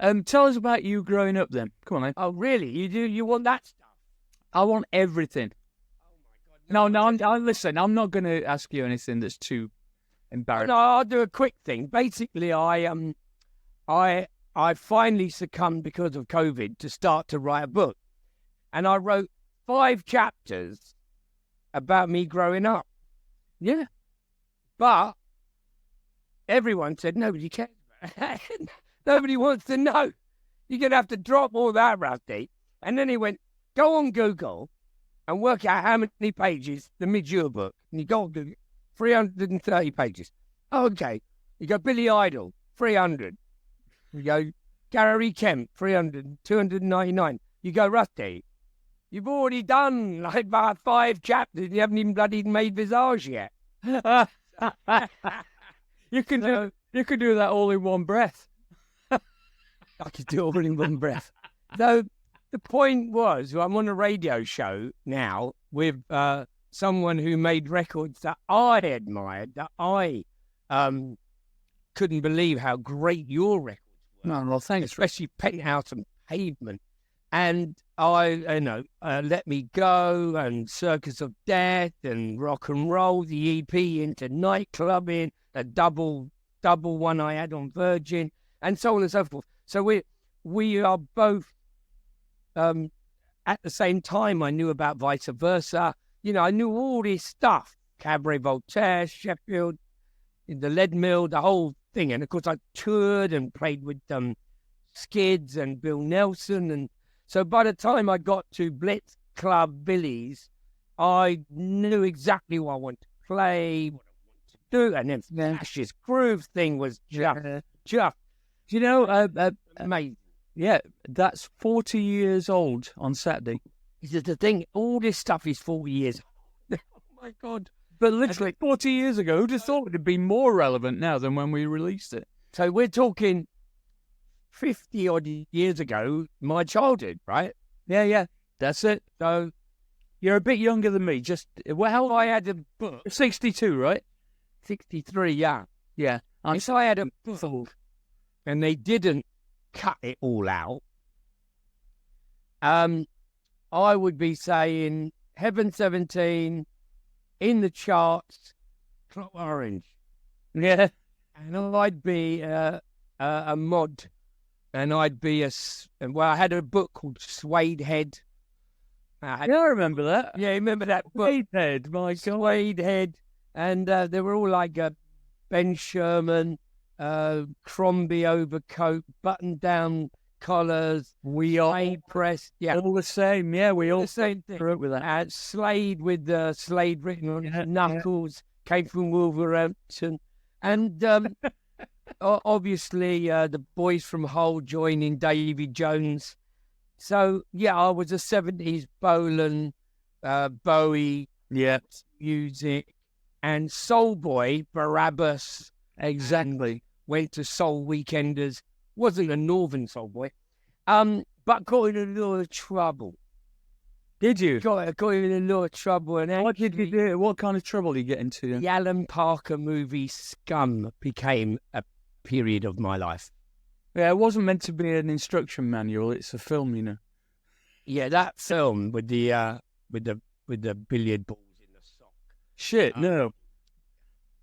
Tell us about you growing up then. Come on, then. Oh, really? You do? You want that stuff? I want everything. Oh, my God. No, listen, I'm not going to ask you anything that's too embarrassing. No, I'll do a quick thing. Basically, I finally succumbed because of COVID to start to write a book. And I wrote 5 chapters about me growing up. Yeah. But everyone said nobody cares. Nobody wants to know. You're going to have to drop all that, Rusty. And then he went, go on Google and work out how many pages the Midure book. And you go on Google, 330 pages. Okay. You go Billy Idol, 300. You go Gary Kemp, 300, 299. You go Rusty. You've already done like about 5 chapters. You haven't even bloody made Visage yet. You can do that all in one breath. I could do it all in one breath. So the point was, I'm on a radio show now with someone who made records that I admired, that I couldn't believe how great your records were. No, well, thanks. Especially Penthouse and Pavement. And Let Me Go and Circus of Death and Rock and Roll, the EP into Nightclubbing, a double one I had on Virgin, and so on and so forth. So we are both at the same time. I knew about Vice Versa. I knew all this stuff. Cabaret Voltaire, Sheffield, the Lead Mill, the whole thing. And of course I toured and played with Skids and Bill Nelson. And so by the time I got to Blitz, Club, Billy's, I knew exactly what I wanted to play, what I wanted to do. And then Flash's Groove thing was just amazing. Yeah, that's 40 years old on Saturday. This is the thing. All this stuff is 40 years old. Oh, my God. But literally 40 years ago, who'd have thought it'd be more relevant now than when we released it? So we're talking 50-odd years ago, my childhood, right? Yeah, that's it. So you're a bit younger than me. I had a book. 62, right? 63, yeah. Yeah. So I had a book, and they didn't cut it all out. I would be saying Heaven 17, In the Charts, Clock Orange. Yeah. And I'd be a mod. And I'd be I had a book called Suede Head. I remember that. Yeah, remember that book? Suede Head, my God. Suede Head. And they were all like Ben Sherman, Crombie overcoat, button-down collars, Slade press. Yeah, all the same. Yeah, we all the same thing. Grew up with that. Slade with the Slade written on his knuckles, came from Wolverhampton. And obviously the boys from Hull joining Davy Jones. So, yeah, I was a 70s Bolan, Bowie music, and Soul Boy, Barabbas. Exactly. Went to Soul Weekenders. Wasn't a northern Soul Boy, but got in a lot of trouble. Did you? Got in a lot of trouble. And what did you do? What kind of trouble did you get into? The Alan Parker movie Scum became a period of my life. Yeah, it wasn't meant to be an instruction manual. It's a film, you know. Yeah, that film with the billiard balls in the sock. Shit, no.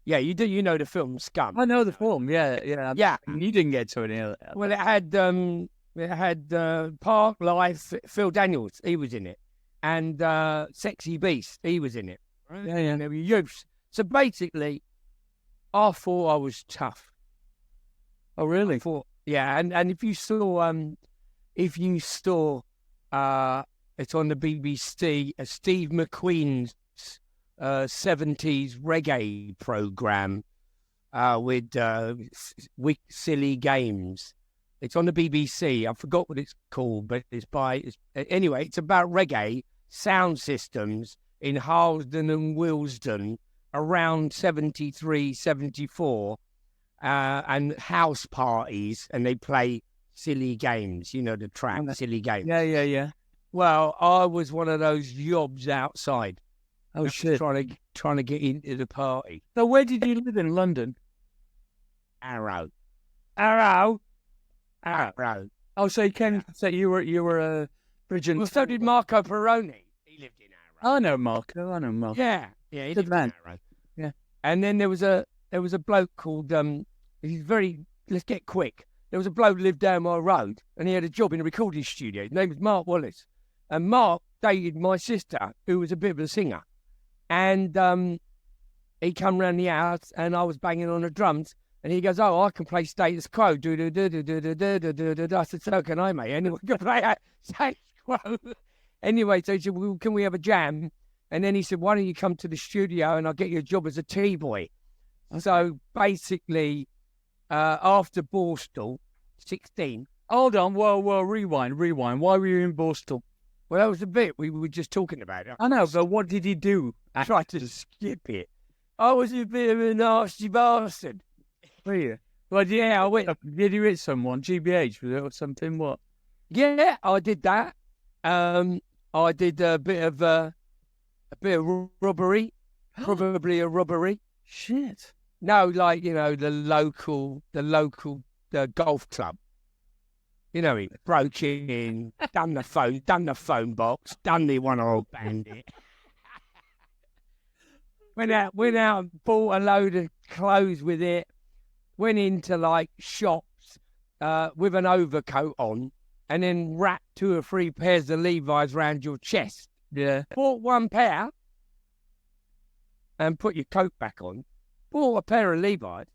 Yeah, you do. You know the film Scum. I know the film. Yeah. You didn't get to it. Well, it had Park Life. Phil Daniels, he was in it, and Sexy Beast, he was in it. Right? Yeah. And they were youths. So basically, I thought I was tough. Oh, really? Yeah, and if you saw it's on the BBC, Steve McQueen's 70s reggae program with Silly Games. It's on the BBC. I forgot what it's called, but anyway, it's about reggae sound systems in Harlesden and Willesden around 73, 74. And house parties, and they play Silly Games, you know, the track, Silly Games. Yeah. Well, I was one of those yobs outside. Oh, shit. Trying to get into the party. So where did you live in London? Arrow. Bro. Oh, so you came. So you were a bridge and. Well, so did Marco Peroni. He lived in Arrow. I know Marco. Yeah, he Good lived man. in Arrow. Yeah. And then there was a bloke called let's get quick. There was a bloke who lived down my road, and he had a job in a recording studio. His name was Mark Wallace, and Mark dated my sister, who was a bit of a singer, and he come round the house, and I was banging on the drums. And he goes, "Oh, I can play Status Quo." Do do do do do do do do do do. I said, "So can I, mate? Anyone can play Status Quo." Anyway, so he said, "Well, can we have a jam?" And then he said, "Why don't you come to the studio and I'll get you a job as a T-boy?" Okay. So basically, after Borstal, 16. Hold on, whoa, rewind. Why were you in Borstal? Well, that was the bit we were just talking about. I know, but what did he do? I tried to skip it. I was a bit of a nasty bastard. Were you? Well, yeah, I went. Did you hit someone? GBH was it or something? What? Yeah, I did that. I did a bit of robbery, probably a robbery. Shit. No, like the local golf club. He broke in, done the phone box, done the one-old bandit. went out, and bought a load of clothes with it. Went into like shops with an overcoat on, and then wrapped 2 or 3 pairs of Levi's round your chest. Yeah. Bought 1 pair and put your coat back on. Bought a pair of Levi's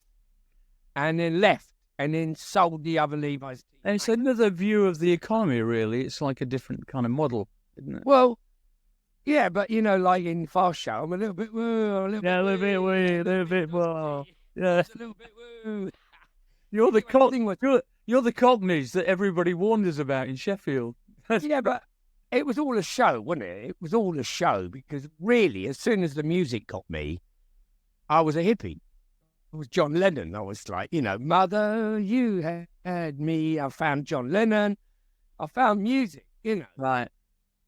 and then left, and then sold the other Levi's. And it's another view of the economy, really. It's like a different kind of model, isn't it? Well, yeah, but like in Fast Show, I'm a little bit woo, a little bit woo. Yeah. It's a little bit woo. You're the Cockneys that everybody wonders about in Sheffield. Yeah, but it was all a show, wasn't it? It was all a show because really, as soon as the music got me, I was a hippie. It was John Lennon. I was like, Mother, you had me. I found John Lennon. I found music, Right.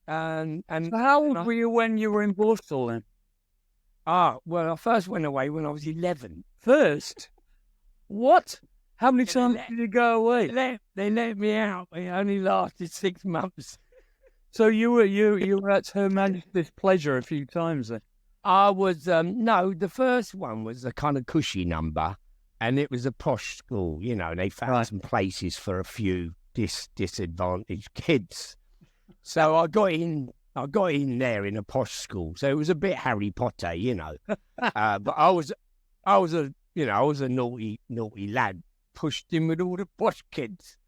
And so how old were you when you were in Borstal then? Well, I first went away when I was 11. First? What? How many times did you go away? They let me out. It only lasted 6 months. So you were at Her Majesty's pleasure a few times then? I was no. The first one was a kind of cushy number, and it was a posh school. And they found some places for a few disadvantaged kids. So I got in there in a posh school. So it was a bit Harry Potter, but I was a naughty lad, pushed in with all the posh kids.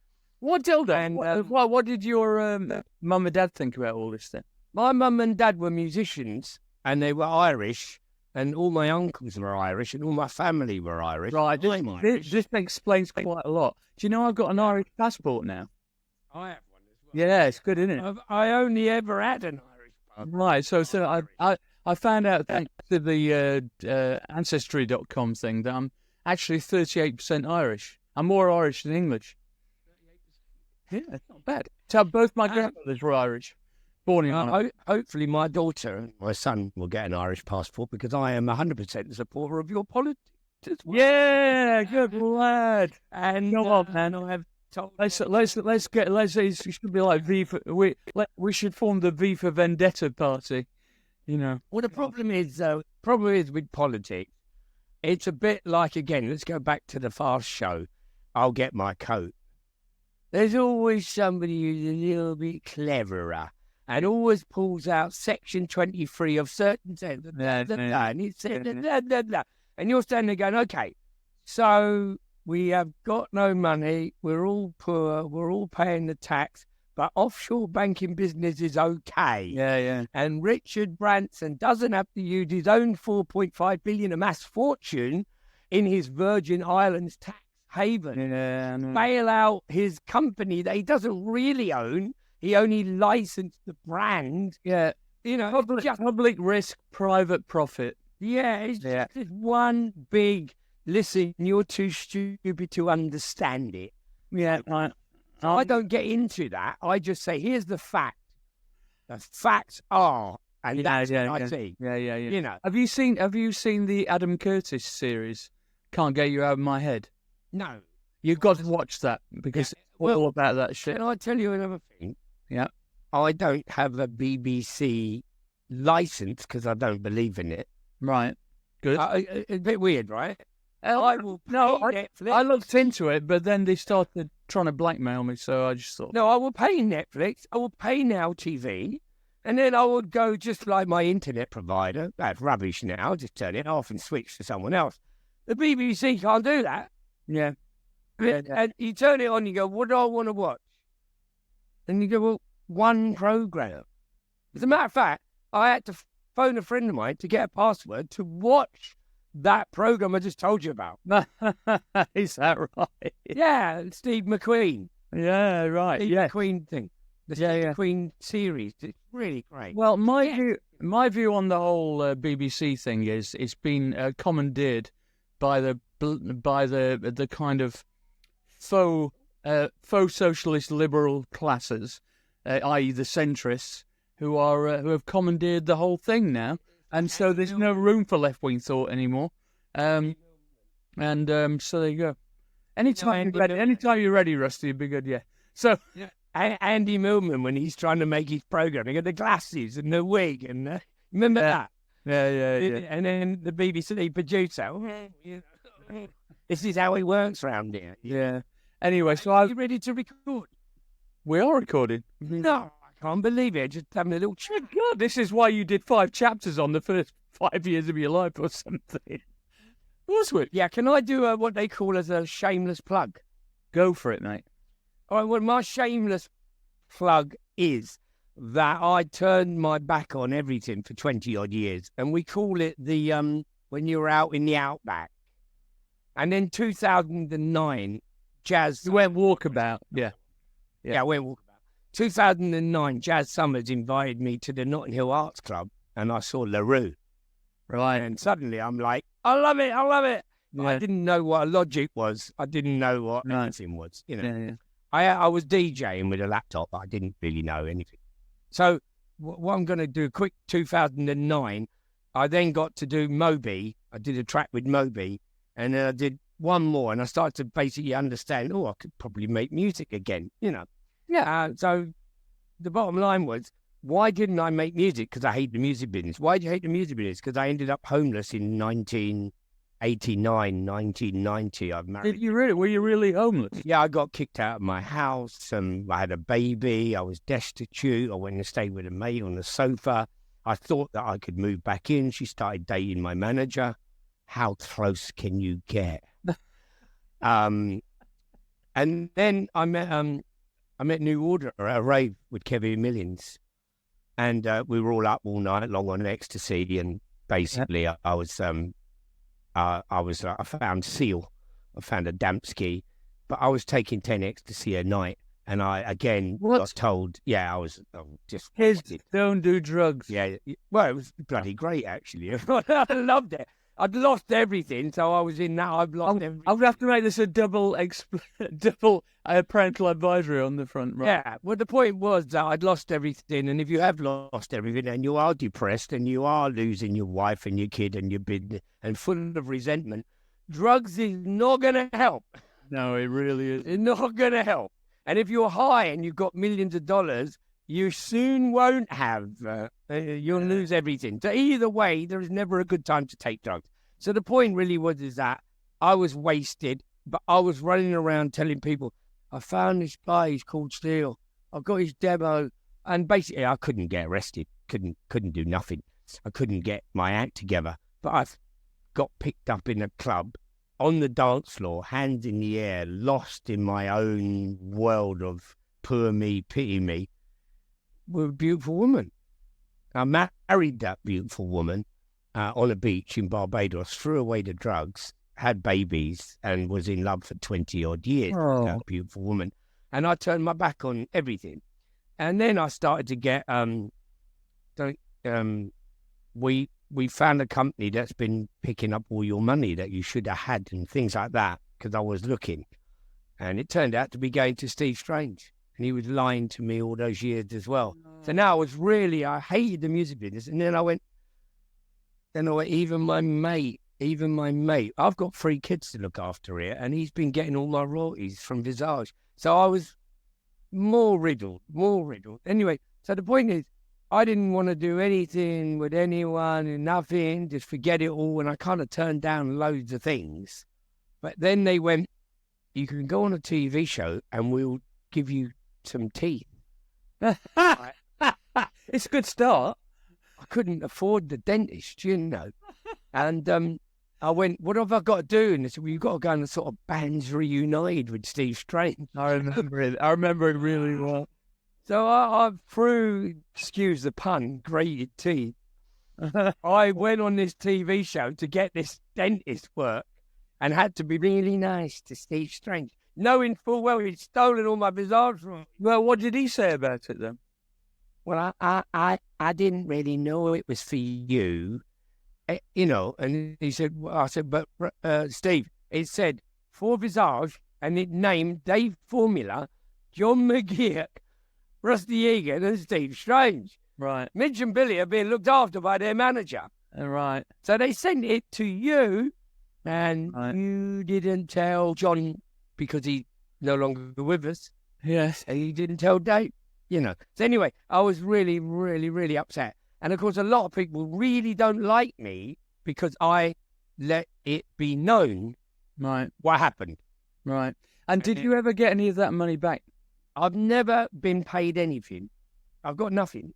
What did your mum and dad think about all this then? My mum and dad were musicians, and they were Irish, and all my uncles were Irish, and all my family were Irish. Right, this explains quite a lot. Do you know I've got an Irish passport now? I have one as well. Yeah, it's good, isn't it? I only ever had an Irish passport. Right, so I found out thanks to the Ancestry.com thing that I'm actually 38% Irish. I'm more Irish than English. 38%? Yeah, it's not bad. So both my grandmothers were Irish. Born in Ireland. Hopefully my daughter and my son will get an Irish passport because I am 100% a supporter of your politics as well. Yeah, good lad. And go on, man. I have told let's it should be like V for we should form the V for Vendetta party. Well, the problem is with politics, it's a bit like, again, let's go back to the Fast Show. I'll get my coat. There's always somebody who's a little bit cleverer and always pulls out Section 23 of certain things. And he said, and you're standing there going, okay, so we have got no money, we're all poor, we're all paying the tax, but offshore banking business is okay. Yeah. And Richard Branson doesn't have to use his own 4.5 billion amassed fortune in his Virgin Islands tax haven. Bail out his company that he doesn't really own. He only licensed the brand. Yeah. Public risk, private profit. Yeah, it's just one big, listen, you're too stupid to understand it. Yeah, right. I don't get into that. I just say, here's the fact. The facts are, and that's what I see. Yeah. Have you seen the Adam Curtis series? Can't Get You Out of My Head. No. You've got to watch that because all about that shit. Can I tell you another thing? Yeah. I don't have a BBC license because I don't believe in it. Right. Good. A bit weird, right? I looked into it, but then they started trying to blackmail me, so I just thought... No, I will pay Netflix, I will pay Now TV, and then I would go just like my internet provider. That's rubbish now. Just turn it off and switch to someone else. The BBC can't do that. Yeah. And you turn it on, you go, what do I want to watch? And you go, well, one program. As a matter of fact, I had to phone a friend of mine to get a password to watch that program I just told you about. Is that right? Yeah, Steve McQueen. Yeah, right. Steve McQueen thing. The Steve McQueen series. It's really great. Well, my view on the whole BBC thing is it's been commandeered by the kind of faux socialist liberal classes, i.e. the centrists, who have commandeered the whole thing now, and so there's no room for left-wing thought anymore. So there you go. Anytime you're ready, Rusty, it'd be good. Yeah. So Andy Millman, when he's trying to make his program, he got the glasses and the wig, and remember that? Yeah. And then the BBC producer. This is how it works round here. Yeah. Anyway, so are you ready to record? We are recording. No, I can't believe it. Just having a little chat. God, this is why you did 5 chapters on the first 5 years of your life or something. Was it? Yeah, can I do what they call as a shameless plug? Go for it, mate. All right, well, my shameless plug is that I turned my back on everything for 20-odd years, and we call it the when you're out in the outback. And then 2009, Jazz... You went walkabout, yeah. Yeah, I went walkabout. 2009, Jazz Summers invited me to the Notting Hill Arts Club, and I saw LaRue. Right. And suddenly I'm like, I love it. Yeah. I didn't know what a Logic was. I didn't know what anything was. You know, Yeah. I was DJing with a laptop, but I didn't really know anything. So what I'm going to do, quick 2009, I then got to do Moby. I did a track with Moby, and then I did one more, and I started to basically understand, I could probably make music again, you know. Yeah, so the bottom line was, why didn't I make music? Because I hate the music business. Why do you hate the music business? Because I ended up homeless in 1989, 1990. I've married. Did you really? Were you really homeless? Yeah, I got kicked out of my house. I had a baby. I was destitute. I went and stayed with a mate on the sofa. I thought that I could move back in. She started dating my manager. How close can you get? And then I met New Order at a rave with Kevin Millions. And we were all up all night long on ecstasy, and basically I found Seal, I found a Damsky, but I was taking 10 ecstasy a night, and I again got told, I was just kids don't do drugs. Yeah, well, it was bloody great actually. I loved it. I'd lost everything, so I was in that. I've lost everything. I would have to make this a double parental advisory on the front, right? Yeah, well, the point was that I'd lost everything, and if you have lost everything and you are depressed and you are losing your wife and your kid and your business and full of resentment, drugs is not going to help. No, it really is. It's not going to help. And if you're high and you've got millions of dollars, you soon won't have, you'll lose everything. So either way, there is never a good time to take drugs. So the point really was that I was wasted, but I was running around telling people, I found this guy, he's called Steele. I've got his demo. And basically I couldn't get arrested, couldn't do nothing. I couldn't get my act together. But I got picked up in a club on the dance floor, hands in the air, lost in my own world of poor me, pity me, with a beautiful woman. I married that beautiful woman on a beach in Barbados, threw away the drugs, had babies, and was in love for 20-odd years with that beautiful woman. And I turned my back on everything. And then I started to get, we found a company that's been picking up all your money that you should have had and things like that, because I was looking. And it turned out to be going to Steve Strange. And he was lying to me all those years as well. So now I hated the music business. And then I went, even my mate, I've got 3 kids to look after here, and he's been getting all my royalties from Visage. So I was more riddled. Anyway, so the point is, I didn't want to do anything with anyone and nothing, just forget it all. And I kind of turned down loads of things. But then they went, you can go on a TV show and we'll give you some teeth. It's a good start. I couldn't afford the dentist, And I went, what have I got to do? And they said, well, you've got to go on the sort of Bands Reunited with Steve Strange. I remember it. I remember it really well. So I threw, excuse the pun, grated teeth. I went on this TV show to get this dentist work and had to be really nice to Steve Strange, knowing full well he'd stolen all my Visage from me. Well, what did he say about it then? Well, I didn't really know it was for you, and he said, well, I said, but Steve, it said for Visage and it named Dave Formula, John McGeoch, Rusty Egan and Steve Strange. Right. Midge and Billy are being looked after by their manager. Right. So they sent it to you, and you didn't tell John because he's no longer with us. Yes. And you didn't tell Dave, So anyway, I was really, really, really upset. And of course, a lot of people really don't like me because I let it be known what happened. Right. And did you ever get any of that money back? I've never been paid anything. I've got nothing.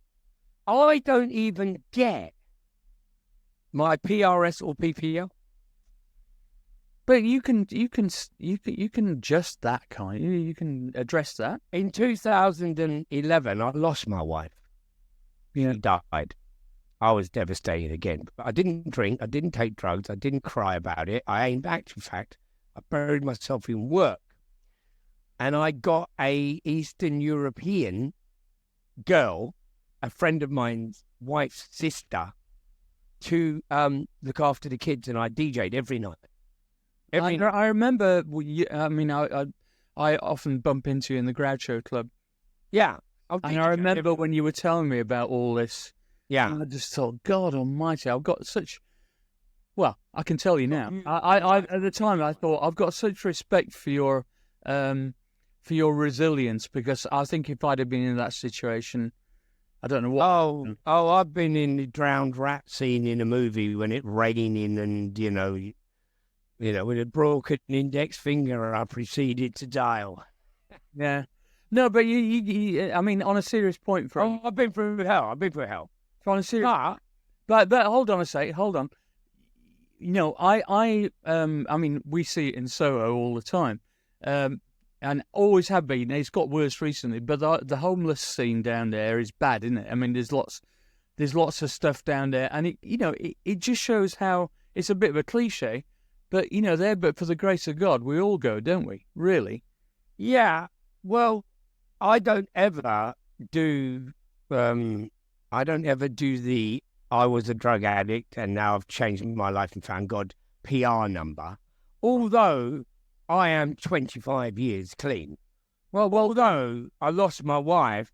I don't even get my PRS or PPL. But you can adjust that kind. You can address that. In 2011, I lost my wife. Yeah. She died. I was devastated again. But I didn't drink. I didn't take drugs. I didn't cry about it. In fact, I buried myself in work. And I got a Eastern European girl, a friend of mine's wife's sister, to look after the kids, and I DJ'd every night. I remember. I often bump into you in the Groucho Club. Yeah, and I remember when you were telling me about all this. Yeah, and I just thought, God Almighty, I've got such. Well, I can tell you now. I at the time I thought I've got such respect for your resilience, because I think if I'd have been in that situation, I don't know what. Oh, I've been in the drowned rat scene in a movie when it's raining, and with a broken index finger, I proceeded to dial. Yeah, no, but you on a serious point, I've been through hell. On a serious, but hold on a sec, hold on. We see it in Soho all the time. And always have been. It's got worse recently, but the homeless scene down there is bad, isn't it? I mean, there's lots of stuff down there, and it just shows how it's a bit of a cliche, but but for the grace of God, we all go, don't we? Really? Yeah. Well, I don't ever do the I was a drug addict and now I've changed my life and found God PR number, although I am 25 years clean. Well, although I lost my wife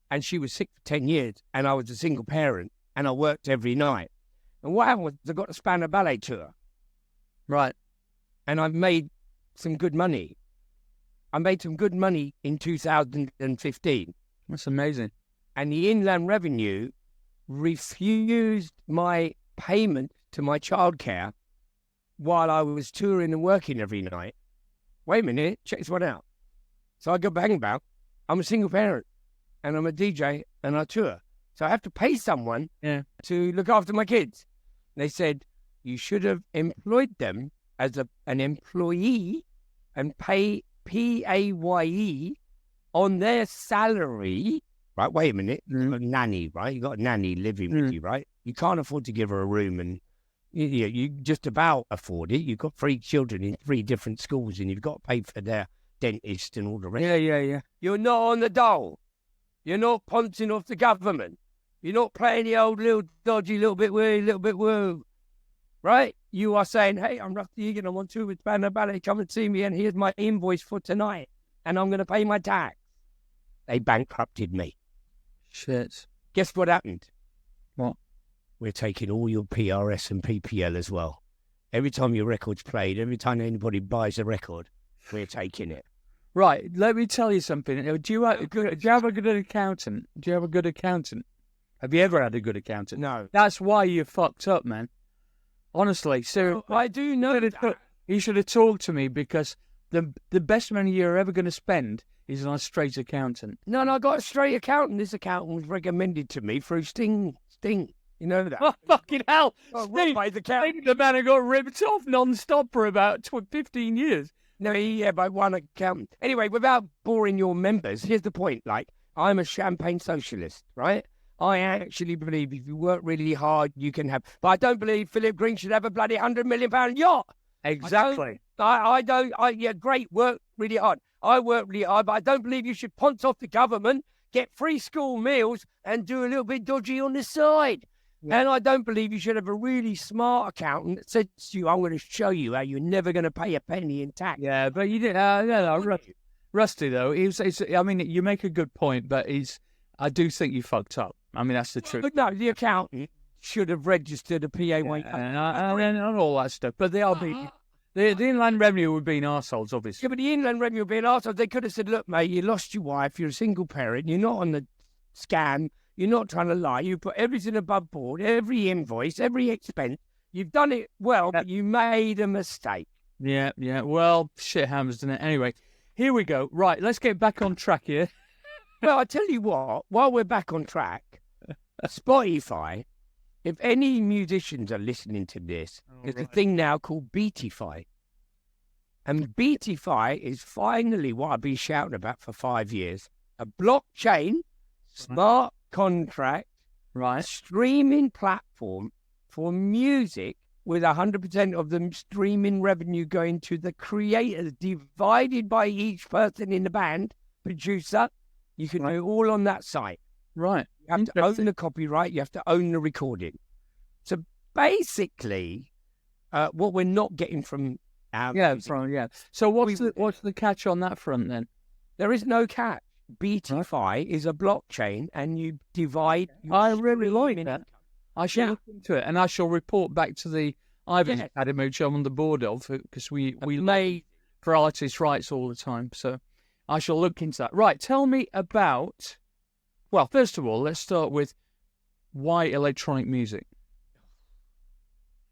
and she was sick for 10 years and I was a single parent and I worked every night. And what happened was I got to span a ballet tour. Right. And I made some good money. I made some good money in 2015. That's amazing. And the Inland Revenue refused my payment to my childcare while I was touring and working every night. Wait a minute, check this one out. So I go bang about. I'm a single parent and I'm a DJ and I tour. So I have to pay someone to look after my kids. They said, you should have employed them as an employee and pay PAYE on their salary. Right, wait a minute. You've got a nanny, right? You've got a nanny living with you, right? You can't afford to give her a room, and you just about afford it. You've got 3 children in 3 different schools and you've got to pay for their dentist and all the rest. Yeah. You're not on the dole. You're not pouncing off the government. You're not playing the old little dodgy little bit woo. Right? You are saying, hey, I'm Rusty Egan, I'm on tour with Band Ballet, come and see me, and here's my invoice for tonight, and I'm going to pay my tax. They bankrupted me. Shit. Guess what happened? What? We're taking all your PRS and PPL as well. Every time your record's played, every time anybody buys a record, we're taking it. Right, let me tell you something. Do you have a good accountant? Do you have a good accountant? Have you ever had a good accountant? No. That's why you're fucked up, man. Honestly, so I do know that. you should have talked to me, because the best money you're ever going to spend is on a straight accountant. No, I got a straight accountant. This accountant was recommended to me through Sting. You know that? Oh, fucking hell. Oh, Steve, by the accountant. the man who got ripped off non-stop for about 15 years. No, yeah, by one accountant. Anyway, without boring your members, here's the point. Like, I'm a champagne socialist, right? I actually believe if you work really hard, you can have. But I don't believe Philip Green should have a bloody £100 million yacht. Exactly. I don't. Yeah, great, work really hard. I work really hard, but I don't believe you should ponce off the government, get free school meals, and do a little bit dodgy on the side. Yeah. And I don't believe you should have a really smart accountant that says to you, I'm going to show you how you're never going to pay a penny in tax. Yeah, but you didn't. Rusty, though, I mean, you make a good point, but I do think you fucked up. I mean, that's the truth. But no, the accountant should have registered a PA1. And all that stuff. But they are being... The Inland Revenue would be in arseholes, obviously. Yeah, but the Inland Revenue would be in arseholes. They could have said, look, mate, you lost your wife, you're a single parent, you're not on the scam, you're not trying to lie, you put everything above board, every invoice, every expense, you've done it well, but you made a mistake. Yeah, well, shit happens, doesn't it? Anyway, here we go. Right, let's get back on track here. Well, I tell you what, while we're back on track, Spotify, if any musicians are listening to this, there's a thing now called Beatify. And Beatify is finally what I've been shouting about for 5 years. A blockchain, smart contract, streaming platform for music with 100% of the streaming revenue going to the creators, divided by each person in the band, producer. You can do it all on that site. Right. You have to own the copyright. You have to own the recording. So basically, what we're not getting from our music. So what's the catch on that front then? There is no catch. Beatify is a blockchain, and you divide. I really like that. I shall look into it, and I shall report back to the Ivers Academy, which I'm on the board of, because we lay for artists' rights all the time. So I shall look into that. Right, tell me about. Well, first of all, let's start with why electronic music.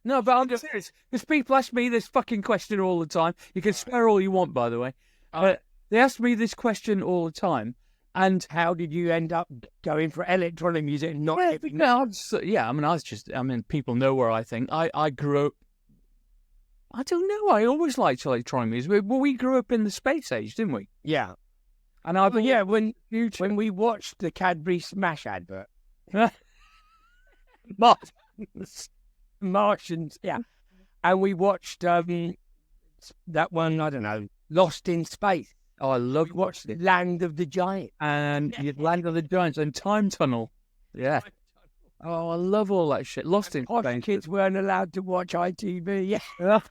No, but I'm just serious, because people ask me this fucking question all the time. You can swear all you want, by the way. They ask me this question all the time. And how did you end up going for electronic music and not giving? People know where I think. I grew up. I don't know. I always liked electronic music. Well, we grew up in the space age, didn't we? Yeah. And when we watched the Cadbury Smash advert, Martians, and we watched that one, I don't know, Lost in Space. Oh, I love watching Land of the Giants. And Land of the Giants and Time Tunnel. Yeah. Oh, I love all that shit. Lost in Space. Kids weren't allowed to watch ITV. Yeah.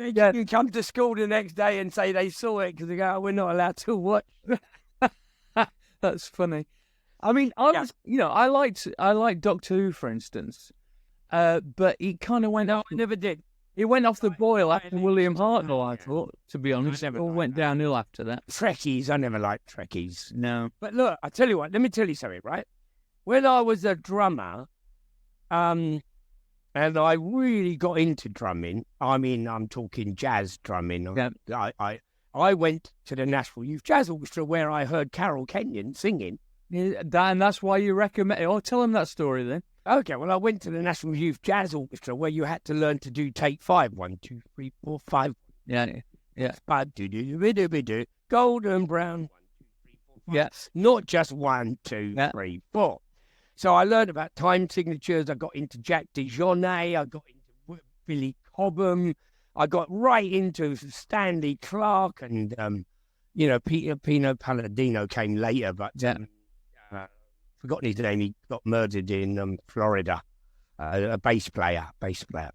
You come to school the next day and say they saw it because they go, we're not allowed to watch. That's funny. I mean, I liked Doctor Who, for instance, but it kind of went. No, I never did. It went off the boil after William Hartnell, I thought, to be honest. It all went downhill after that. Trekkies, I never liked Trekkies. No. But look, I tell you what, let me tell you something, right? When I was a drummer, and I really got into drumming, I mean, I'm talking jazz drumming. Yeah. I went to the National Youth Jazz Orchestra where I heard Carol Kenyon singing. Yeah, and that's why you recommend it. Oh, tell them that story then. Okay, well, I went to the National Youth Jazz Orchestra where you had to learn to do take 5. 1, 2, 3, 4, 5. Yeah. Golden brown. 1, 2, 3, 4, 5. Yeah. Not just 1, 2, 3, 4. So I learned about time signatures. I got into Jack DeJohnette. I got into Billy Cobham. I got right into Stanley Clarke and, Peter Pino Palladino came later, but forgotten his name. He got murdered in Florida. A bass player.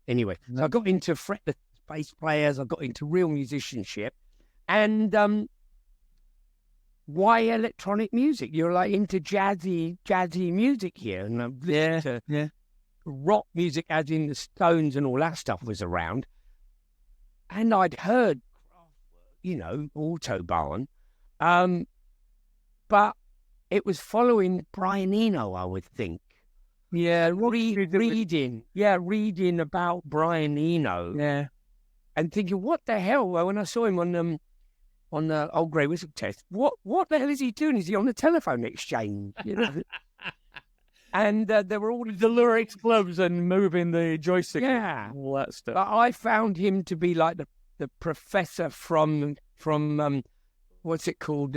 Anyway, so I got into fretless bass players. I got into real musicianship. And why electronic music? You're like into jazzy music here. And I'm listening to rock music, as in the Stones and all that stuff was around. and I'd heard, Autobahn, but it was following Brian Eno, I would think. Yeah, reading about Brian Eno. Yeah. And thinking, what the hell? Well, when I saw him on the old grey whistle test, what the hell is he doing? Is he on the telephone exchange? And there were all the lyrics gloves and moving the joystick. Yeah, all that stuff. But I found him to be like the professor from what's it called?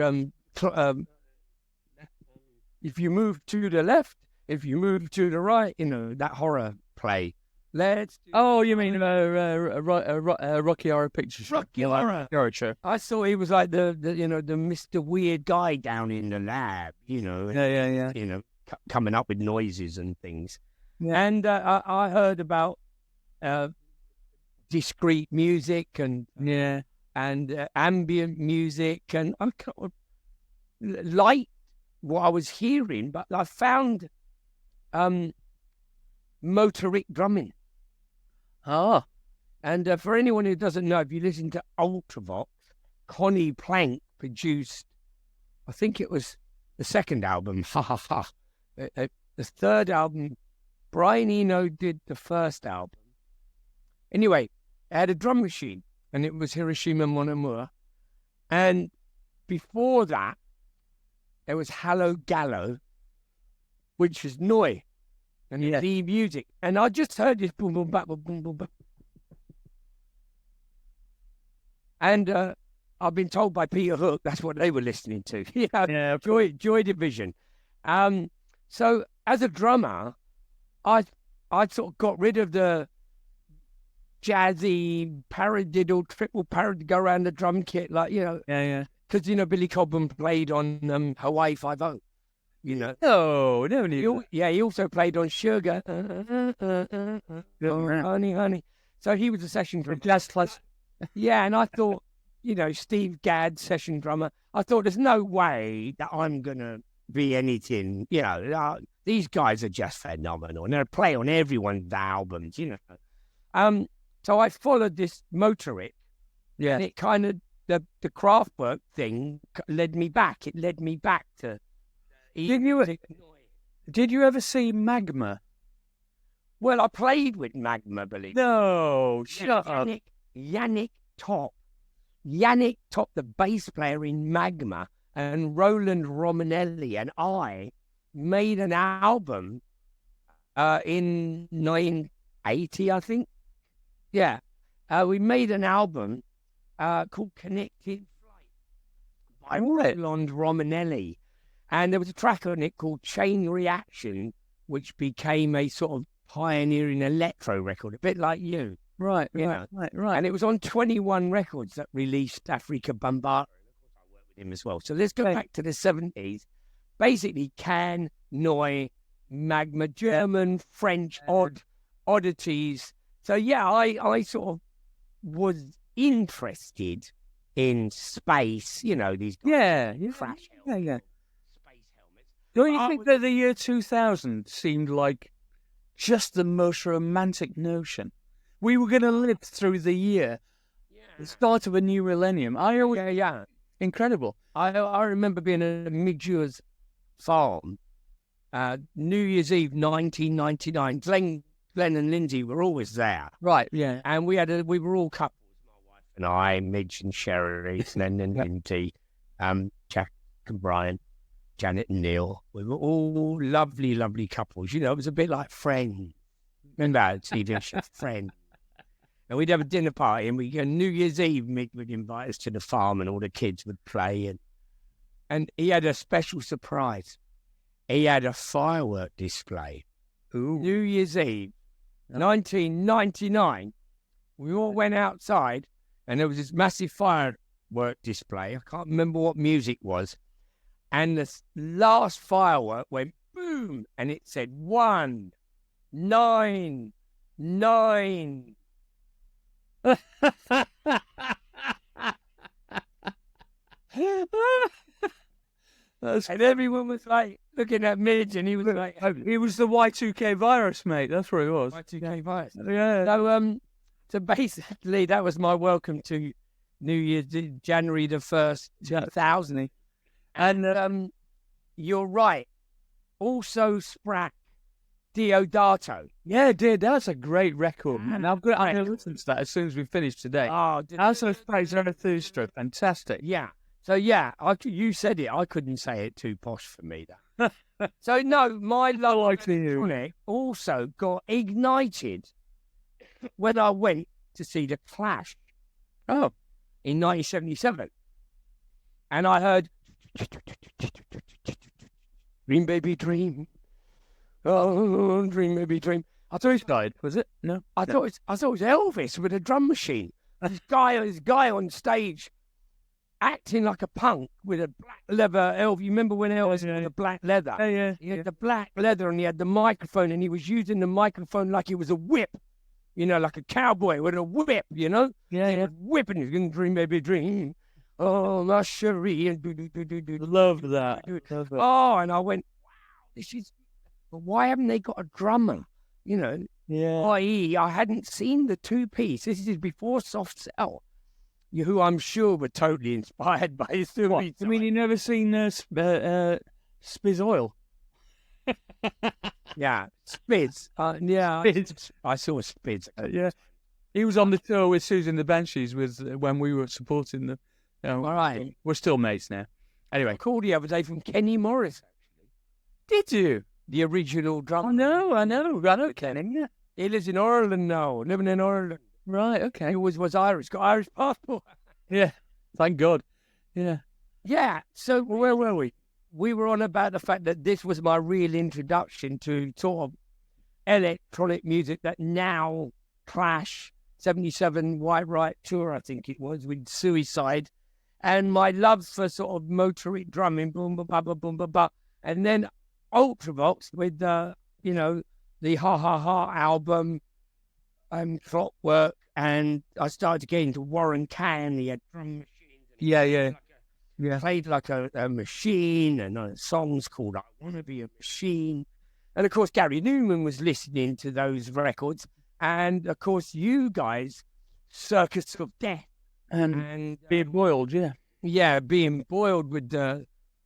If you move to the left, if you move to the right, that horror play. You mean Rocky Horror Picture Show? Rocky Horror Show. I thought he was like the Mr. Weird guy down in the lab, Yeah. Coming up with noises and things. Yeah. And I heard about discrete music and ambient music, and I kind of liked what I was hearing, but I found motoric drumming. And for anyone who doesn't know, if you listen to Ultravox, Connie Plank produced, I think it was the second album, the third album, Brian Eno did the first album. Anyway, it had a drum machine, and it was Hiroshima Mon Amour. And before that, there was Hallo Gallo, which was Noi. And the music. And I just heard this boom, boom, bap, boom, boom, boom, bap. And I've been told by Peter Hook that's what they were listening to. Joy Division. So as a drummer, I sort of got rid of the jazzy paradiddle, triple parad, go around the drum kit, because Billy Cobham played on Hawaii 5-0. He also played on Sugar. Honey. So he was a session drummer. Jazz class. Yeah, and I thought, Steve Gadd, session drummer. I thought there's no way that I'm gonna be anything. These guys are just phenomenal, and they play on everyone's albums. So I followed this motoric. Yeah, and it kind of the Kraftwerk thing led me back. It led me back to. Did you ever see Magma? Well, I played with Magma, believe it. No, shut up. Yannick Top, the bass player in Magma, and Roland Romanelli and I made an album in 1980, I think. Yeah, we made an album called Connected Flight by Roland Romanelli. And there was a track on it called Chain Reaction, which became a sort of pioneering electro record, a bit like you. Right. And it was on 21 Records that released Africa Bambaataa. I worked with him as well. So let's go back to the 70s. Basically, Can, Noi, Magma, German, French, oddities. So, I sort of was interested in space, these crash helmets. Don't you think that the year 2000 seemed like just the most romantic notion? We were going to live through the year, the start of a new millennium. Incredible. I remember being at Midgewor's farm, New Year's Eve 1999. Glenn and Lindsay were always there. Right, yeah. And we were all couples, my wife and I, Midge and Sherry, Glenn and Lindsay, Jack and Brian. Janet and Neil, we were all lovely, lovely couples. It was a bit like Friends. Remember TV show Friends? And we'd have a dinner party, and New Year's Eve, Mick would invite us to the farm, and all the kids would play. And he had a special surprise. He had a firework display. Ooh. New Year's Eve, 1999. We all went outside, and there was this massive firework display. I can't remember what music was. And the last firework went boom, and it said 199. And everyone was like looking at Midge, and he was like, "It was the Y2K virus, mate. That's what it was." Y2K virus. Yeah. So So basically, that was my welcome to New Year's, January the 1st, 2000. And you're right. Also Sprack Diodato. Yeah, dear, that's a great record, man. I'm going to Record. listen to that as soon as we finish today. Oh, Also, Zarathustra, fantastic. yeah. So yeah, you said it. I couldn't say it too posh for me, though. So no, my love like to hear. on it also got ignited when I went to see the Clash. Oh, in 1977, and I heard "Dream Baby Dream." Oh, dream baby dream. I thought he died. Was it? No, I thought it was Elvis with a drum machine. This guy on stage acting like a punk with a black leather Elvis. You remember when Elvis had the black leather? Yeah. He had the black leather and he had the microphone and he was using the microphone like it was a whip. Like a cowboy with a whip, Yeah. Whipping his dream baby dream. Oh, my cherie. Love that. Oh, and I went, wow, this is, but why haven't they got a drummer? Yeah. I.e., I hadn't seen the two-piece. This is before Soft Cell, who I'm sure were totally inspired by his two-piece. I mean, you never seen Spiz Oil? Yeah, Spiz. Yeah, Spiz. I saw Spiz. Yeah. He was on the tour with Susan the Banshees when we were supporting them. All right. We're still mates now. Anyway. I called the other day from Kenny Morris, actually. Did you? The original drummer. I know Kenny. Yeah. He lives in Ireland now, living in Ireland. Right, okay. He always was Irish, got Irish passport. Yeah, thank God. Yeah. Yeah, so where were we? We were on about the fact that this was my real introduction to sort of electronic music that now Clash, 77 White Right Tour, I think it was, with Suicide, and my love for sort of motoric drumming, boom, ba, ba, ba, boom, ba, ba, and then Ultravox with, the Ha Ha Ha album, Clockwork, and I started to get into Warren Cann, he had drum machines. Yeah. Played like a machine, and songs called I Want to Be a Machine. And of course, Gary Newman was listening to those records. And of course, you guys, Circus of Death. And being boiled, yeah. Yeah, being boiled with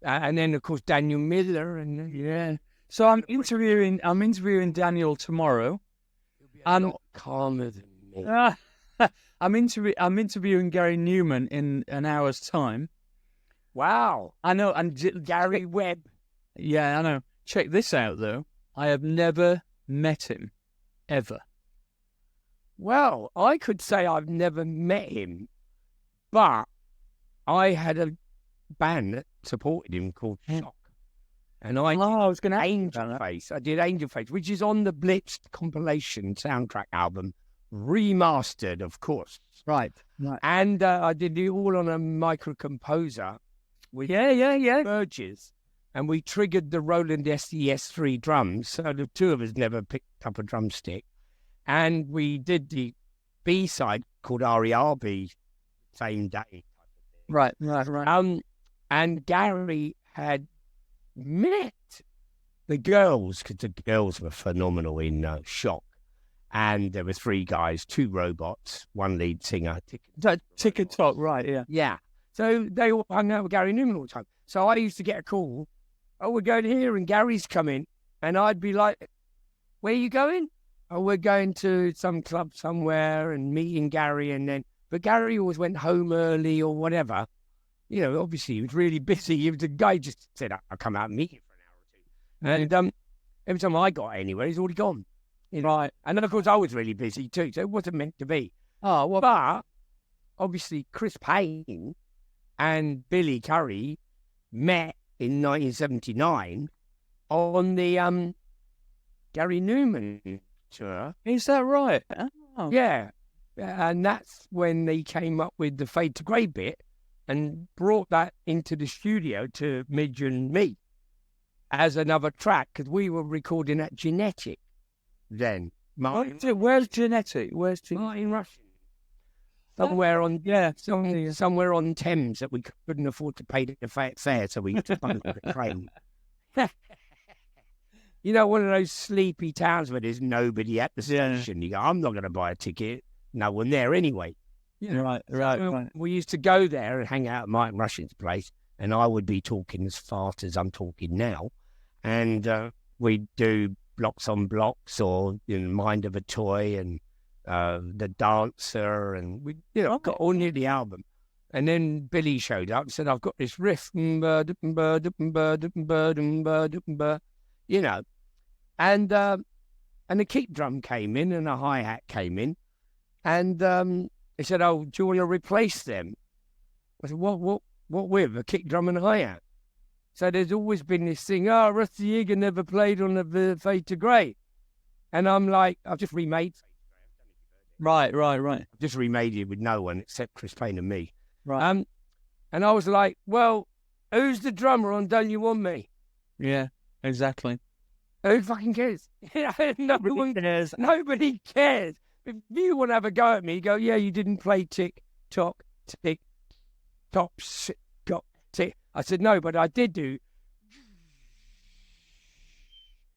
and then of course Daniel Miller and So I'm interviewing Daniel tomorrow. I'm not calmer than me. I'm interviewing Gary Newman in an hour's time. Wow. I know, and Gary Webb. Yeah, I know. Check this out though. I have never met him, ever. Well, I could say I've never met him, but I had a band that supported him called Shock. And I was going to Angel Face. I did Angel Face, which is on the Blitz compilation soundtrack album, remastered, of course. Right. And I did it all on a micro composer with Burgess. And we triggered the Roland SES3 drums. So the two of us never picked up a drumstick. And we did the B-side called RERB same day. Right. And Gary had met the girls, because the girls were phenomenal in Shock. And there were three guys, two robots, one lead singer. Tick and Tock, right, yeah. Yeah. So they all hung out with Gary Newman all the time. So I used to get a call, we're going here and Gary's coming. And I'd be like, where are you going? Oh, we're going to some club somewhere and meeting Gary. But Gary always went home early or whatever. Obviously he was really busy. He was the guy just said, I'll come out and meet you for an hour or two. And every time I got anywhere, he's already gone. Right. And then, of course, I was really busy too, so it wasn't meant to be. Oh, well. But, obviously, Chris Payne and Billy Curry met in 1979 on the Gary Newman tour. Is that right? Oh. Yeah. And that's when they came up with the Fade to Grey bit and brought that into the studio to Midge and me as another track, because we were recording at Genetic then. Where's Genetic? Martin Rushing. Somewhere on Thames that we couldn't afford to pay the fare, so we took on the train. One of those sleepy towns where there's nobody at the station. You go, I'm not going to buy a ticket. no one there anyway. Right. We used to go there and hang out at Mike Rushing's place, and I would be talking as fast as I'm talking now, and we'd do Blocks on Blocks or Mind of a Toy and The Dancer, and we got all near the album. And then Billy showed up and said, I've got this riff, and the kick drum came in and a hi-hat came in, and he said, oh, do you want to replace them? I said, what with? A kick drum and a hi-hat? So there's always been this thing, Rusty Egan never played on the Fade to Grey. And I'm like, I've just remade Right. I've just remade it with no one except Chris Payne and me. Right. And I was like, well, who's the drummer on Don't You Want Me? Yeah, exactly. Who fucking cares? Nobody cares. Nobody cares. If you want to have a go at me, go, yeah, you didn't play tick, tock, tick, top, got, tick. I said, no, but I did do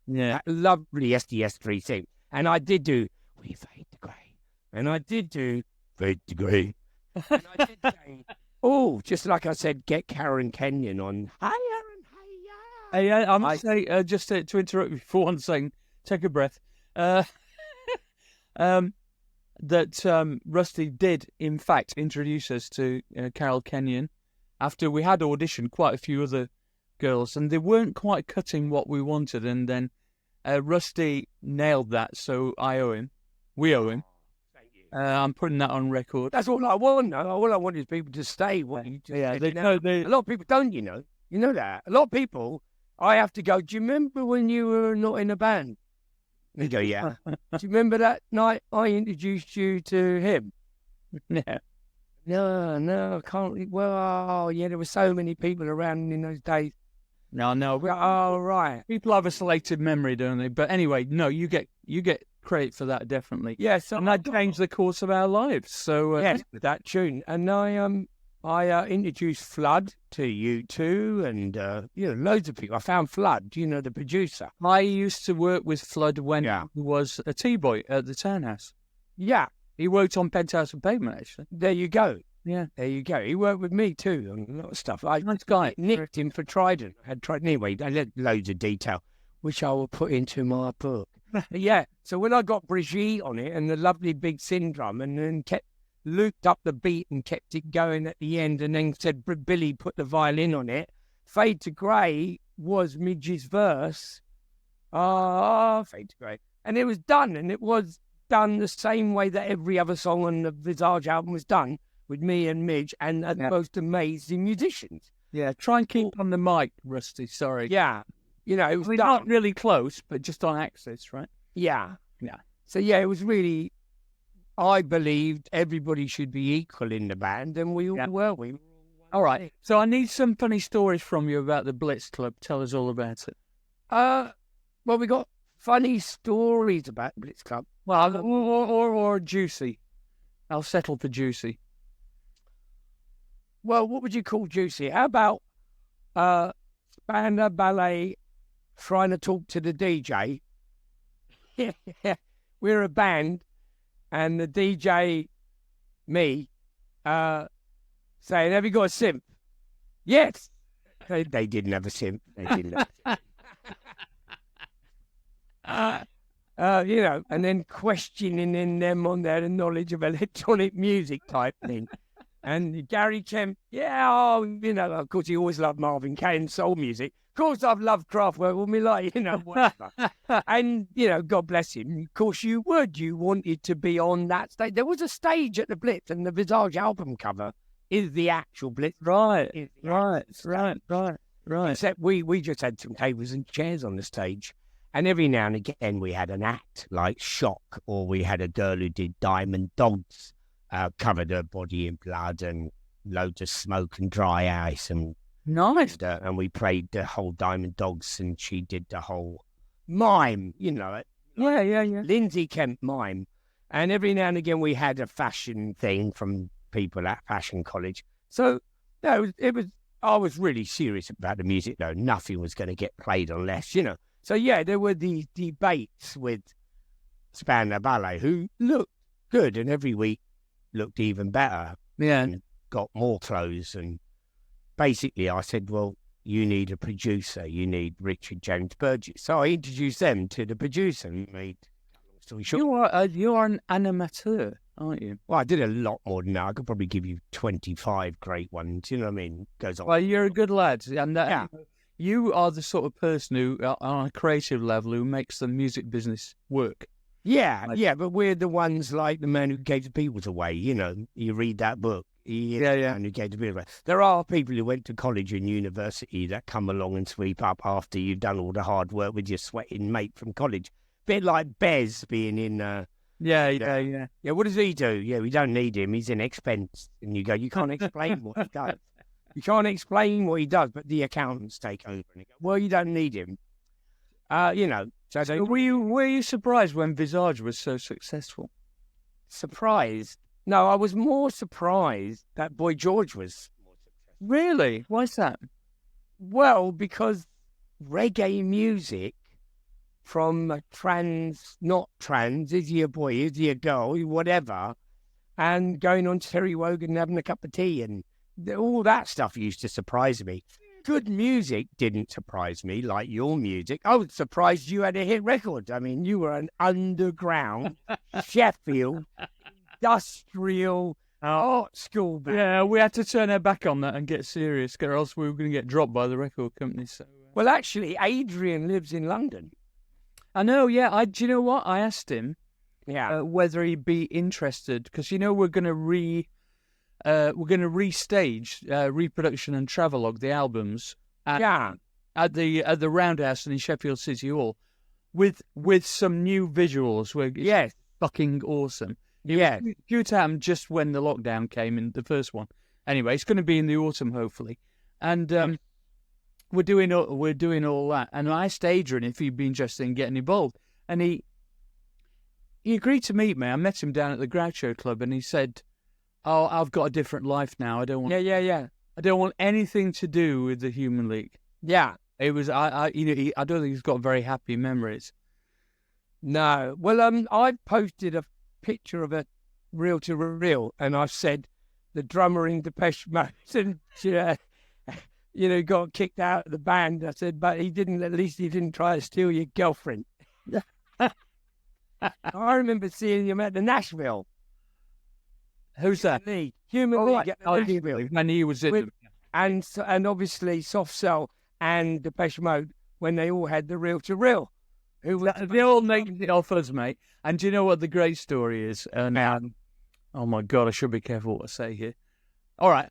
that lovely SDS3 thing. And I did do We Fade to Grey. And I did do Fade to Grey. And I did say, oh, just like I said, get Karen Kenyon on Higher and Higher. Hey, I must say, just to interrupt you for one second, take a breath. That Rusty did, in fact, introduce us to Carol Kenyon after we had auditioned quite a few other girls, and they weren't quite cutting what we wanted, and then Rusty nailed that, so I owe him. We owe him. Thank you. I'm putting that on record. That's all I want. All I want is people to stay. A lot of people don't, You know that. A lot of people, I have to go, do you remember when you were not in a band? They go, yeah. Do you remember that night I introduced you to him? Yeah. No, I can't. Well, yeah, there were so many people around in those days. No. Oh, right. People have a selective memory, don't they? But anyway, no, you get credit for that, definitely. Yeah, so and that changed the course of our lives. So yes, that tune. And I introduced Flood to you too, and loads of people. I found Flood, the producer. I used to work with Flood when he was a T-boy at the Townhouse. Yeah. He worked on Penthouse and Pavement, actually. There you go. Yeah. There you go. He worked with me too on a lot of stuff. Nice guy. Nicked him for Trident. I had Trident. Anyway, I had loads of detail, which I will put into my book. Yeah. So when I got Brigitte on it and the lovely big syndrome, and then kept looped up the beat and kept it going at the end, and then said Billy put the violin on it. Fade to Grey was Midge's verse. Fade to Grey. And it was done, and it was done the same way that every other song on the Visage album was done, with me and Midge and the most amazing musicians. Yeah, try and keep on the mic, Rusty, sorry. Yeah. It was done. Not really close, but just on axis, right? Yeah. Yeah. So, yeah, it was really... I believed everybody should be equal in the band, and we all were. We were all right. So I need some funny stories from you about the Blitz Club. Tell us all about it. Well, we got funny stories about the Blitz Club. Well, or juicy. I'll settle for juicy. Well, what would you call juicy? How about Spandau Ballet trying to talk to the DJ? We're a band. And the DJ, me, saying, have you got a simp? Yes. They didn't have a simp. They didn't have a simp. And then questioning them on their knowledge of electronic music type thing. And Gary Kemp, of course, he always loved Marvin Gaye and soul music. Of course, I've loved Kraftwerk all my life, whatever. And, God bless him. Of course, you wanted to be on that stage. There was a stage at the Blitz, and the Visage album cover is the actual Blitz. Right. Except we just had some tables and chairs on the stage. And every now and again, we had an act like Shock, or we had a girl who did Diamond Dogs, covered her body in blood and loads of smoke and dry ice, and nice. And we played the whole Diamond Dogs, and she did the whole mime, Yeah. Lindsay Kemp mime. And every now and again, we had a fashion thing from people at Fashion College. So, it was. I was really serious about the music, though. Nothing was going to get played unless, So, there were these debates with Spandau Ballet, who looked good, and every week looked even better. Yeah. And got more clothes, and basically I said, well, you need a producer. You need Richard James Burgess. So I introduced them to the producer and made story short. You are an amateur, aren't you? Well, I did a lot more than that. I could probably give you 25 great ones. You know what I mean? Goes on. Well, you're a good lad. And you are the sort of person who, on a creative level, who makes the music business work. Yeah, but we're the ones like The Man Who Gave the Beatles Away. You know, you read that book. Yeah. And who gave the Beatles away. There are people who went to college and university that come along and sweep up after you've done all the hard work with your sweating mate from college. Bit like Bez being in. Yeah. What does he do? Yeah, we don't need him. He's an expense. And you go, you can't explain what he does. You can't explain what he does, but the accountants take over and they go, well, you don't need him. So were you surprised when Visage was so successful? Surprised? No, I was more surprised that Boy George was more successful. Really? Why's that? Well, because reggae music from a not trans, is he a boy, is he a girl, whatever, and going on Terry Wogan and having a cup of tea and all that stuff used to surprise me. Good music didn't surprise me, like your music. I was surprised you had a hit record. I mean, you were an underground Sheffield industrial art school band. Yeah, we had to turn our back on that and get serious, or else we were going to get dropped by the record company. So, well, actually, Adrian lives in London. I know. Yeah, do you know what? I asked him, yeah, whether he'd be interested, because we're going to restage Reproduction and Travelogue, the albums, at the Roundhouse and in Sheffield City Hall, with some new visuals. It's fucking awesome. It was due to happen just when the lockdown came in, the first one. Anyway, it's going to be in the autumn, hopefully, and we're doing all that. And I asked Adrian if he'd be interested in getting involved, and he agreed to meet me. I met him down at the Groucho Club, and he said, "Oh, I've got a different life now. I don't want. I don't want anything to do with the Human League." Yeah, it was. I don't think he's got very happy memories. No. Well, I posted a picture of a reel to reel, and I said the drummer in Depeche Mode, and got kicked out of the band. I said, but at least he didn't try to steal your girlfriend. I remember seeing him at the Nashville. Who's that? Human League at the Nashville. And he was in and obviously Soft Cell and Depeche Mode when they all had the reel to reel. They all named it off us, mate. And do you know what the great story is? And oh my God, I should be careful what I say here. All right.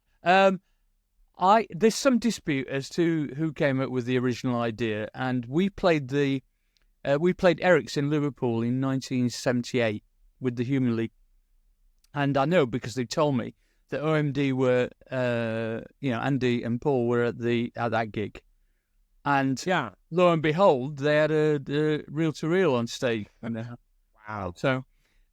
There's some dispute as to who came up with the original idea, and we played Eric's in Liverpool in 1978 with the Human League, and I know because they told me that OMD were, Andy and Paul were at that gig, and lo and behold, they had a reel to reel on stage. Wow!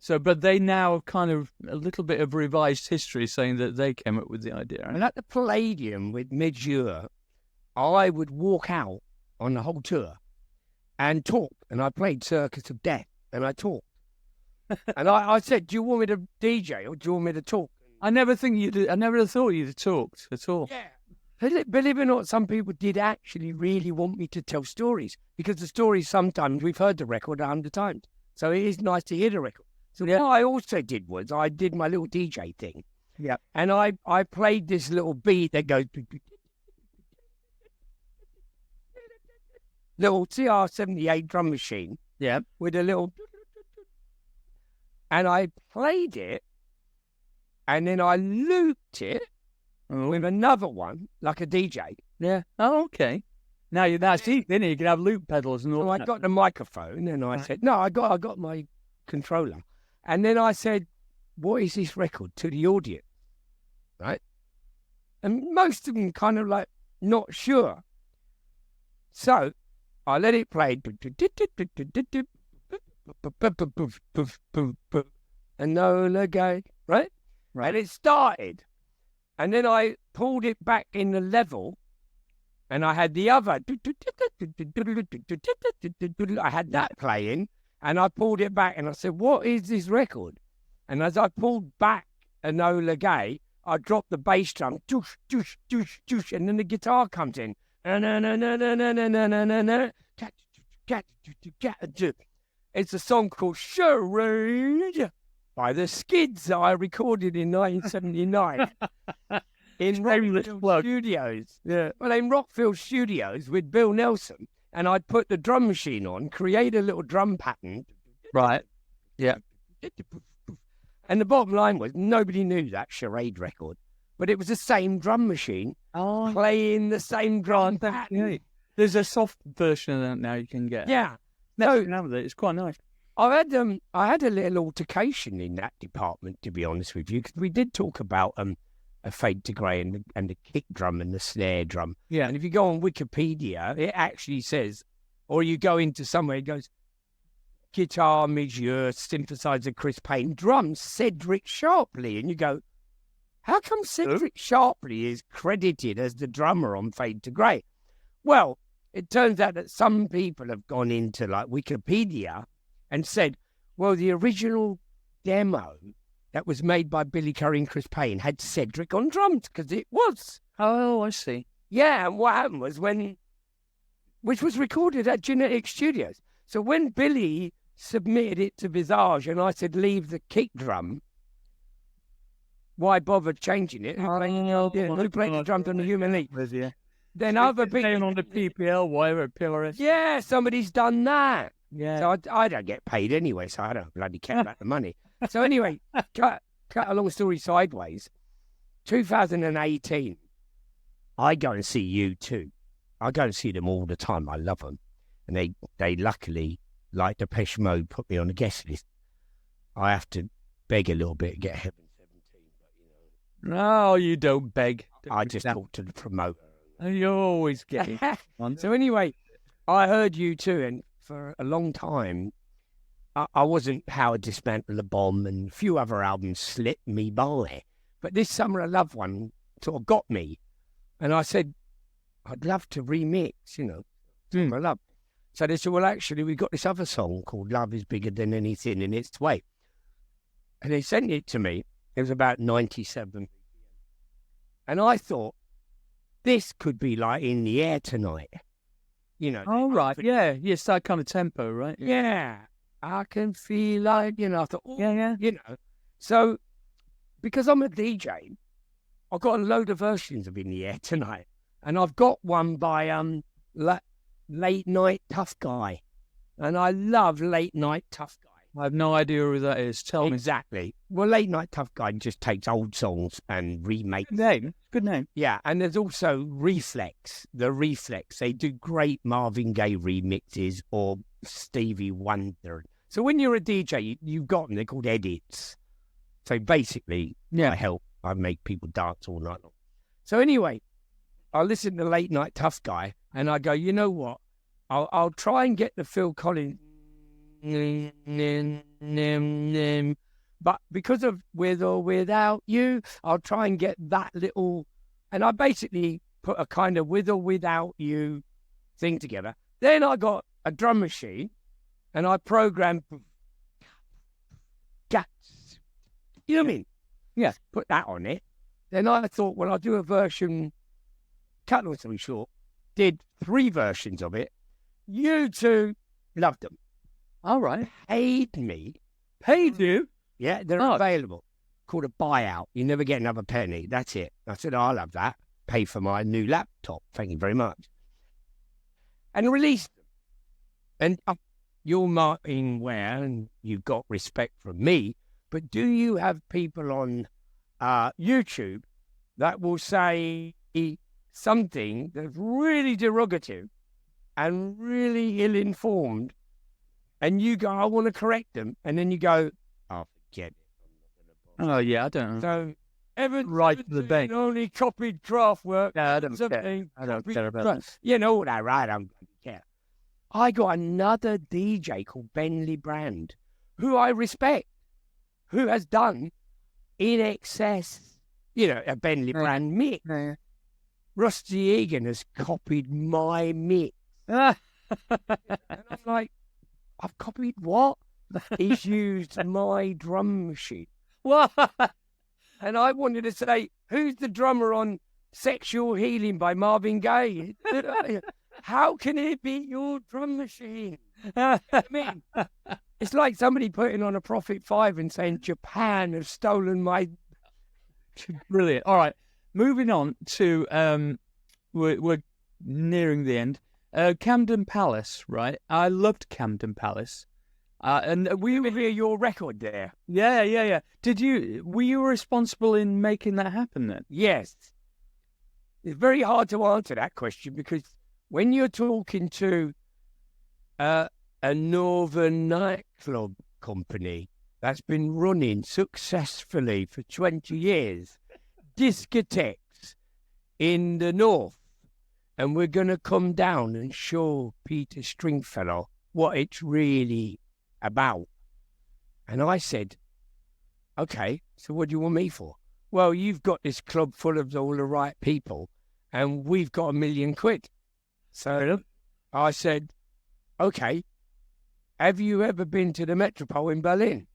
So, but they now have kind of a little bit of revised history saying that they came up with the idea. And at the Palladium with Midge, I would walk out on the whole tour and talk. And I played Circus of Death and I talked. And I said, do you want me to DJ or do you want me to talk? I never thought you'd have talked at all. Yeah. Believe it or not, some people did actually really want me to tell stories, because the stories sometimes we've heard the record 100 times. So it is nice to hear the record. So what I also did was I did my little DJ thing. Yeah. And I played this little beat that goes... little TR-78 drum machine. Yeah. With a little... And I played it, and then I looped it with another one, like a DJ. Yeah. Oh, okay. Now that's deep, then you can have loop pedals and all that. I got the microphone, and I said, no, I got my controller. And then I said, what is this record to the audience? Right? And most of them kind of like, not sure. So I let it play. And Nola Gay, right? And it started. And then I pulled it back in the level. And I had the other. I had that playing. And I pulled it back and I said, what is this record? And as I pulled back Enola Gay, I dropped the bass drum, doosh, doosh, doosh, doosh, and then the guitar comes in. It's a song called Charade by the Skids that I recorded in 1979 in Rockfield Studios. Yeah. Well, in Rockfield Studios with Bill Nelson, and I'd put the drum machine on, create a little drum pattern. Right. Yeah. And the bottom line was nobody knew that Charade record, but it was the same drum machine playing the same drum pattern. Yeah. There's a soft version of that now you can get. Yeah. So, it's quite nice. I had a little altercation in that department, to be honest with you, because we did talk about a fade to grey and the kick drum and the snare drum. Yeah. And if you go on Wikipedia, it actually says, or you go into somewhere, it goes, guitar, Mijeur, synthesizer, Chris Payne, drums, Cedric Sharpley. And you go, how come Cedric Sharpley is credited as the drummer on Fade to Grey? Well, it turns out that some people have gone into like Wikipedia and said, well, the original demo that was made by Billy Curry and Chris Payne had Cedric on drums, because it was. Oh, I see. Yeah, and what happened was which was recorded at Genetic Studios. So when Billy submitted it to Visage and I said, leave the kick drum, why bother changing it? Who played the drums on the Human League? Then other people on the PPL, whatever, PRS. Yeah, somebody's done that. Yeah. So I don't get paid anyway, so I don't bloody care about the money. So anyway, cut a long story sideways. 2018, I go and see U2. I go and see them all the time. I love them. And they luckily, like Depeche Mode, put me on the guest list. I have to beg a little bit to get Heaven 17. But, No, you don't beg. I just talk to the promoter. You're always getting one. So anyway, I heard U2, and for a long time, I wasn't Howard Dismantle the Bomb, and a few other albums slipped me by. But this Summer of Love one sort of got me. And I said, I'd love to remix, Summer of Love. So they said, well, actually, we got this other song called Love is Bigger Than Anything in Its Way. And they sent it to me. It was about 97. And I thought, this could be like In the Air Tonight. Oh, right. Yeah. Yes, that kind of tempo, right? Yeah. I can feel like, I thought, Yeah. So, because I'm a DJ, I've got a load of versions of In the Air Tonight. And I've got one by Late Night Tough Guy. And I love Late Night Tough Guy. I have no idea who that is. Tell me. Exactly. Well, Late Night Tough Guy just takes old songs and remakes. Good name. Yeah, and there's also Reflex. The Reflex. They do great Marvin Gaye remixes or Stevie Wonder. So when you're a DJ, you've got them. They're called edits. So basically, I make people dance all night long. So anyway, I listen to Late Night Tough Guy, and I go, you know what? I'll try and get the Phil Collins. But because of With or Without You, I'll try and get that little, and I basically put a kind of With or Without You thing together. Then I got a drum machine and I programmed guts. You know what I mean? Yeah. Put that on it. Then I thought, well, I'll do a version, cut long story short, did 3 versions of it. U2 loved them. All right. Paid me. Paid you? Yeah, they're available. Called a buyout. You never get another penny. That's it. I said, I'll have that. Pay for my new laptop. Thank you very much. And released them. And you're Martin Ware, and you've got respect from me, but do you have people on YouTube that will say something that's really derogative and really ill-informed, and you go, I want to correct them, and then you go, oh, forget it. Oh, yeah, I don't know. So, Evan Right to the bank. only copied draft work. No, I don't care. I don't care about that. You know that, right? I don't care. I got another DJ called Benley Brand, who I respect, who has done In Excess, a Benley Brand mix. Yeah. Rusty Egan has copied my mix. Ah. And I'm like, I've copied what? He's used my drum machine. What? And I wanted to say, who's the drummer on Sexual Healing by Marvin Gaye? How can it be your drum machine? I mean, it's like somebody putting on a Prophet 5 and saying, Japan have stolen my... Brilliant. All right, moving on to, we're nearing the end. Camden Palace, right? I loved Camden Palace. And We will hear your record there. yeah. Were you responsible in making that happen then? Yes. It's very hard to answer that question because when you're talking to a northern nightclub company that's been running successfully for 20 years, discotheques in the north, and we're going to come down and show Peter Stringfellow what it's really about. And I said, okay, so what do you want me for? Well, you've got this club full of all the right people, and we've got £1 million. So I said, okay, have you ever been to the Metropole in Berlin?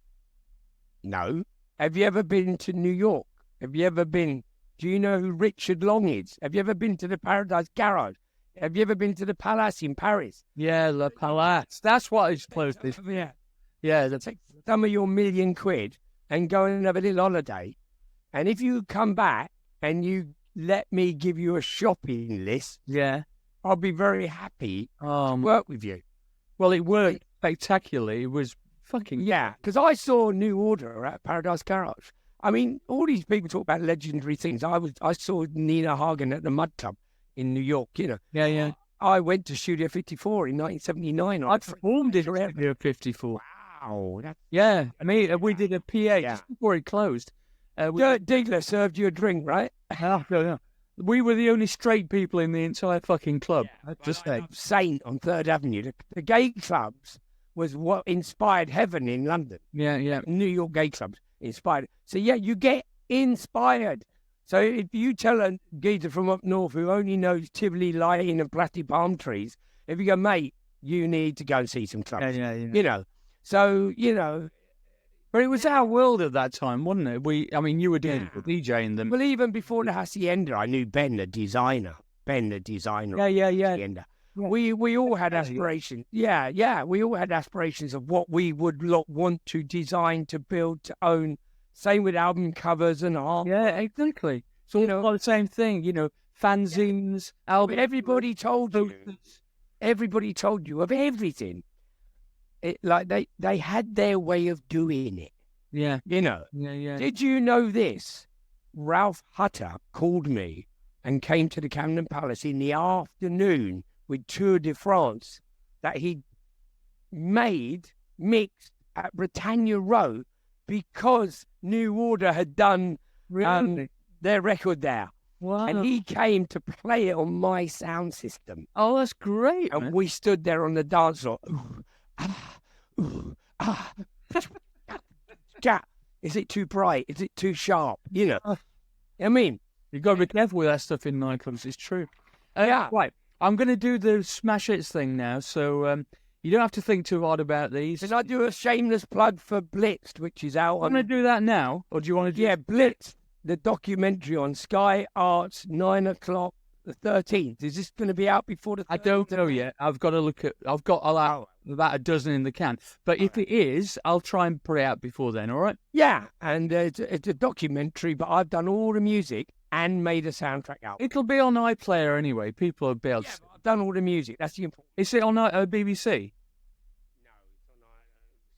No. Have you ever been to New York? Have you ever been, do you know who Richard Long is? Have you ever been to the Paradise Garage? Have you ever been to the Palace in Paris? Yeah, Le Palace. That's what is closest. Yeah. Yeah, that's Take some of your £1 million and go and have a little holiday. And if you come back and you let me give you a shopping list, yeah. I'll be very happy to work with you. Well, it worked spectacularly. It was fucking... Yeah, because I saw New Order at Paradise Garage. I mean, all these people talk about legendary things. I saw Nina Hagen at the Mud Club in New York, you know. Yeah. I went to Studio 54 in 1979. I performed in Studio 54. Wow. Yeah, I mean, we did a PA just before it closed. Dirt Diggler served you a drink, right? No. We were the only straight people in the entire fucking club. Just say. Saint on 3rd Avenue. The gay clubs was what inspired Heaven in London. Yeah. New York gay clubs inspired. So, yeah, you get inspired. So if you tell a geezer from up north who only knows Tivoli lighting and plastic palm trees, if you go, mate, you need to go and see some clubs. Yeah. You know. So, you know. But it was our world at that time, wasn't it? You were doing DJing them. Well, even before the Hacienda, I knew Ben, the designer. Yeah. Hacienda. We all had aspirations. Yeah. We all had aspirations of what we would want to design, to build, to own. Same with album covers and art. Yeah, exactly. So you know, the same thing. You know, fanzines, albums. Everybody told you of everything. They had their way of doing it. Yeah. You know. Yeah. Did you know this? Ralph Hutter called me and came to the Camden Palace in the afternoon with Tour de France that he mixed at Britannia Row because New Order had done their record there. Wow. And he came to play it on my sound system. Oh, that's great. And we stood there on the dance floor. Is it too bright? Is it too sharp? You know. I mean, you've got to be careful with that stuff in nightclubs. It's true. Yeah. Right. I'm going to do the smash hits thing now, so you don't have to think too hard about these. Can I do a shameless plug for Blitz, which is out on... Do you want to do that now, or do you want to do... Yeah, Blitz, the documentary on Sky Arts, 9 o'clock, the 13th. Is this going to be out before the 13th? I don't know yet. I've got to look at... I've got about a dozen in the can. But if it is, I'll try and put it out before then, all right? Yeah, and it's a documentary, but I've done all the music and made a soundtrack out. It'll be on iPlayer anyway. People will be able to... Yeah, I've done all the music. That's the important... Is it on BBC?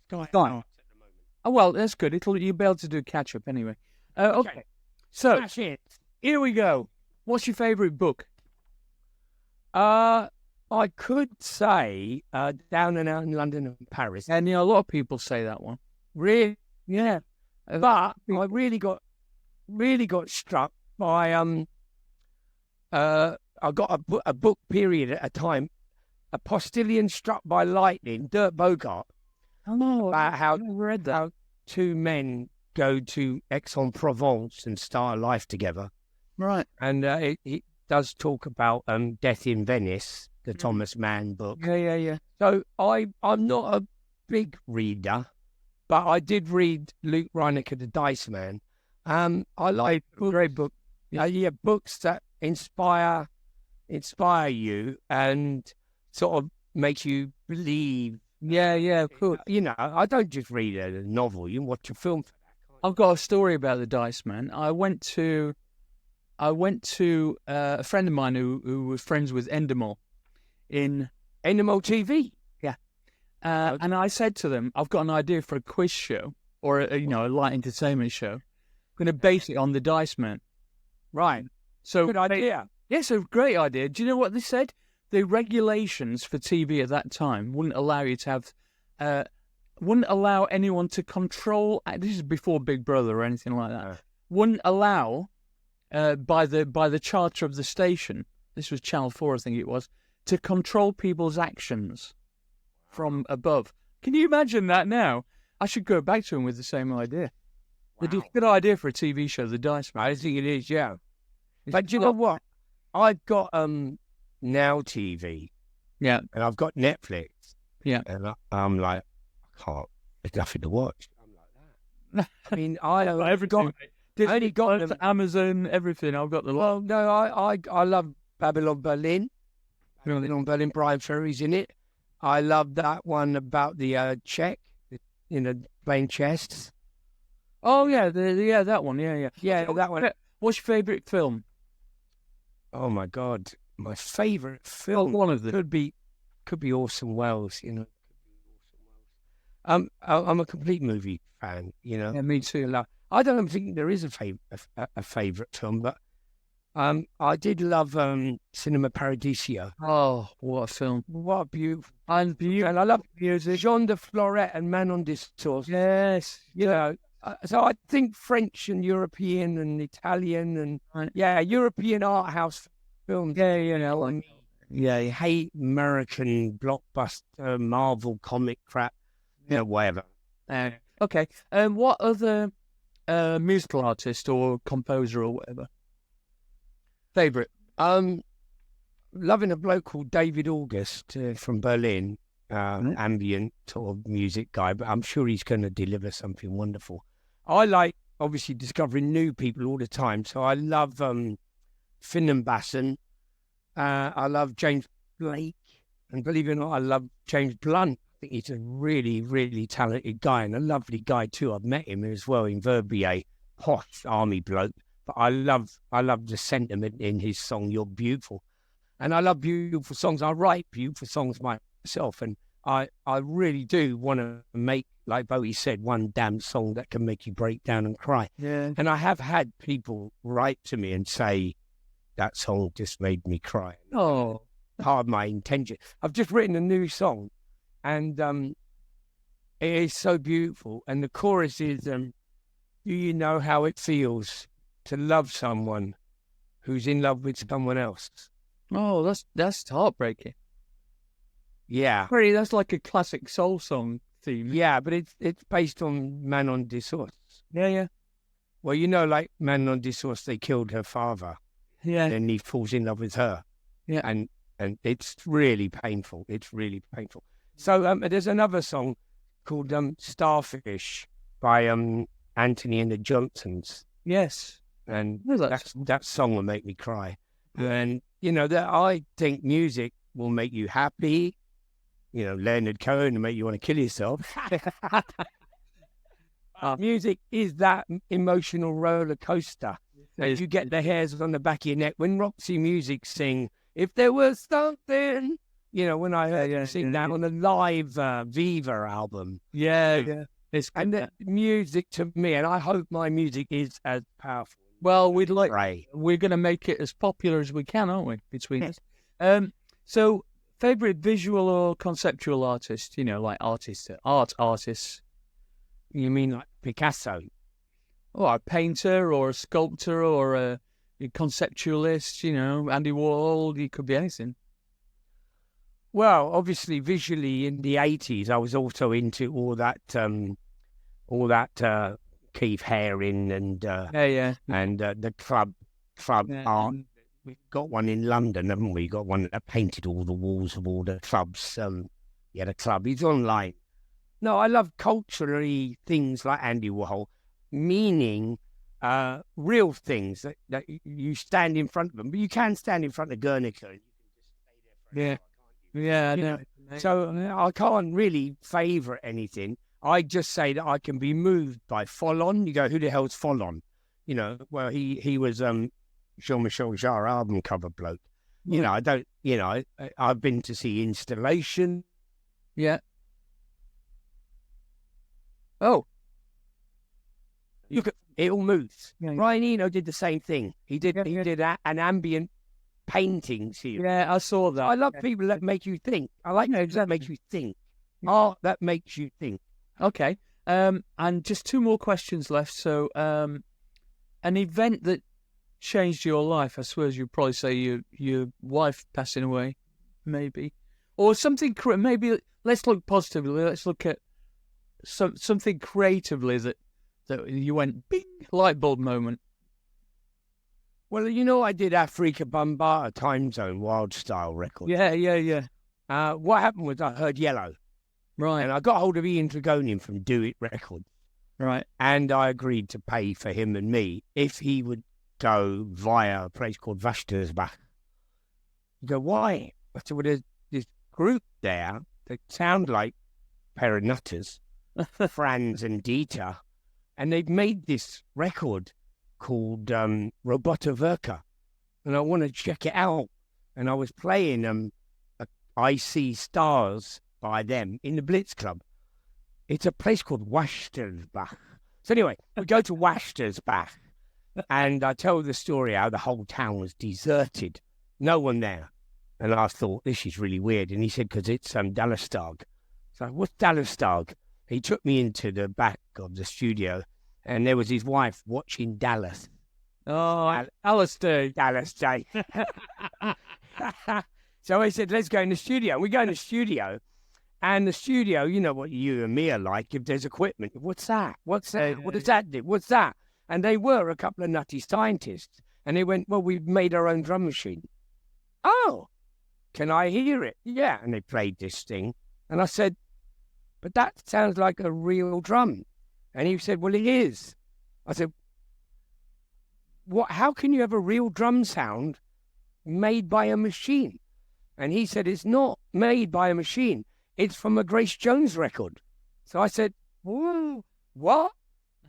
Sky Arts at the moment. Oh, well, that's good. You'll be able to do catch-up anyway. Okay. So, here we go. What's your favourite book? I could say Down and Out in London and Paris. And, a lot of people say that one. Really? Yeah. But I really got struck by... I got a book period at a time, A Postilion Struck by Lightning, Dirk Bogart. Oh, no. About I read that. How two men go to Aix-en-Provence and start a life together. Right. And it does talk about Death in Venice, the Thomas Mann book. Yeah. So I'm not a big reader, But I did read Luke Reinecker, The Dice Man. I like Great book. books that inspire you and sort of make you believe. Yeah, of course. You know, I don't just read a novel. You watch a film for that. I've got a story about the Dice Man. I went to a friend of mine who was friends with Endemol in Endemol TV. Yeah, and I said to them, "I've got an idea for a quiz show or a light entertainment show. I'm going to base it on the Dice Man." Right. So Good idea. Yes, a great idea. Do you know what they said? The regulations for TV at that time wouldn't allow you to have, wouldn't allow anyone to control. This is before Big Brother or anything like that. Wouldn't allow, by the charter of the station. This was Channel 4, I think it was, to control people's actions from above. Can you imagine that now? I should go back to him with the same idea. Wow. It's a good idea for a TV show, The Dice Man. I think it is, yeah. But do you know what? I've got Now TV. Yeah. And I've got Netflix. Yeah. And I'm like, I can't. There's nothing to watch. I'm like that. I mean, I only got them. Amazon, everything. I've got the lot. Well, no, I love Babylon Berlin. Babylon Berlin, Brian Ferry's in it. I love that one about the Czech, playing chess. Oh yeah, that one. Yeah. That one. What's your favourite film? Oh my God, my favourite film. One of them could be Orson Welles. I'm a complete movie fan. Yeah, me too. I don't think there is a favourite film, but I did love Cinema Paradiso. Oh, what a film! What a beautiful And I love music. Jean de Florette and Manon Dessous. Yes, So I think French and European and Italian and European art house films. Yeah, I hate American blockbuster Marvel comic crap. Whatever. Okay. What other musical artist or composer or whatever favorite? Loving a bloke called David August from Berlin. Ambient sort of music guy, but I'm sure he's going to deliver something wonderful. I like obviously discovering new people all the time, so I love Finn and Basson. I love James Blake, and believe it or not, I love James Blunt. I think he's a really, really talented guy and a lovely guy too. I've met him as well in Verbier, posh army bloke. But I love the sentiment in his song "You're Beautiful," and I love beautiful songs. I write beautiful songs myself, and I really do want to make, like Bowie said, one damn song that can make you break down and cry. Yeah. And I have had people write to me and say, that song just made me cry. Oh. Part of my intention. I've just written a new song, and it is so beautiful. And the chorus is, do you know how it feels to love someone who's in love with someone else? Oh, that's heartbreaking. Yeah. That's like a classic soul song theme. Yeah, but it's based on Manon Dessous. Yeah. Well, like Manon Dessous, they killed her father. Yeah. Then he falls in love with her. Yeah. And it's really painful. It's really painful. So there's another song called Starfish by Anthony and the Johnsons. Yes. And that song will make me cry. And, that I think music will make you happy. Leonard Cohen will make you want to kill yourself. Music is that emotional roller coaster. You get the hairs on the back of your neck. When Roxy Music sing, if there was something, when I heard her sing that on the live Viva album. Yeah. And the music to me, and I hope my music is as powerful. Well, we're going to make it as popular as we can, aren't we? Between us. So, favorite visual or conceptual artist? Like art artists. You mean like Picasso? Or a painter, or a sculptor, or a conceptualist? Andy Warhol. He could be anything. Well, obviously, visually in the 80s, I was also into all that Keith Haring and and the club art. We've got one in London, haven't we? Got one that painted all the walls of all the clubs. The club. He's online. No, I love culturally things like Andy Warhol, meaning real things that you stand in front of them. But you can stand in front of Guernica and you can just stay there forever, Yeah, I you know. know. So I can't really favourite anything. I just say that I can be moved by Follon. You go, who the hell's Follon? You know, well, he was Jean-Michel Jarre album cover bloke. You know, I don't, you know, I've been to see Installation. Yeah. Oh, Look at it all moves. Yeah. Ryan Eno did the same thing. He did an ambient painting series. yeah, I saw that. I love people that make you think. I like those that make you think. Art that makes you think. Okay. And just two more questions left. So, an event that changed your life, I suppose you'd probably say your wife passing away, maybe. Or something, maybe, let's look positively. Let's look at something creatively that you went, bing, light bulb moment. Well, you know, I did Afrika Bambaataa Time Zone Wild Style record. Yeah. What happened was I heard Yellow. Right. And I got hold of Ian Dragonian from Do It Records. Right. And I agreed to pay for him and me if he would go via a place called Vashtersbach. You go, why? I said, well, there's this group there that sound like a pair of nutters, Franz and Dieter, and they've made this record called Roboterwerker, and I want to check it out. And I was playing I See Stars by them in the Blitz Club. It's a place called Washtersbach. So anyway, we go to Washtersbach, and I tell the story how the whole town was deserted, no one there. And I thought, this is really weird. And he said, because it's Dallerstag. So what's Dallerstag? He took me into the back of the studio, and there was his wife watching Dallas. Oh, Alice Day. Dallas Day. So I said, let's go in the studio. We go in the studio, and the studio, you know what you and me are like, if there's equipment. What's that? What's that? What does that do? What's that? And they were a couple of nutty scientists. And they went, well, we've made our own drum machine. Oh, can I hear it? Yeah. And they played this thing. And I said, but that sounds like a real drum. And he said, well, it is. I said, what? How can you have a real drum sound made by a machine? And he said, it's not made by a machine. It's from a Grace Jones record. So I said, whoa, what?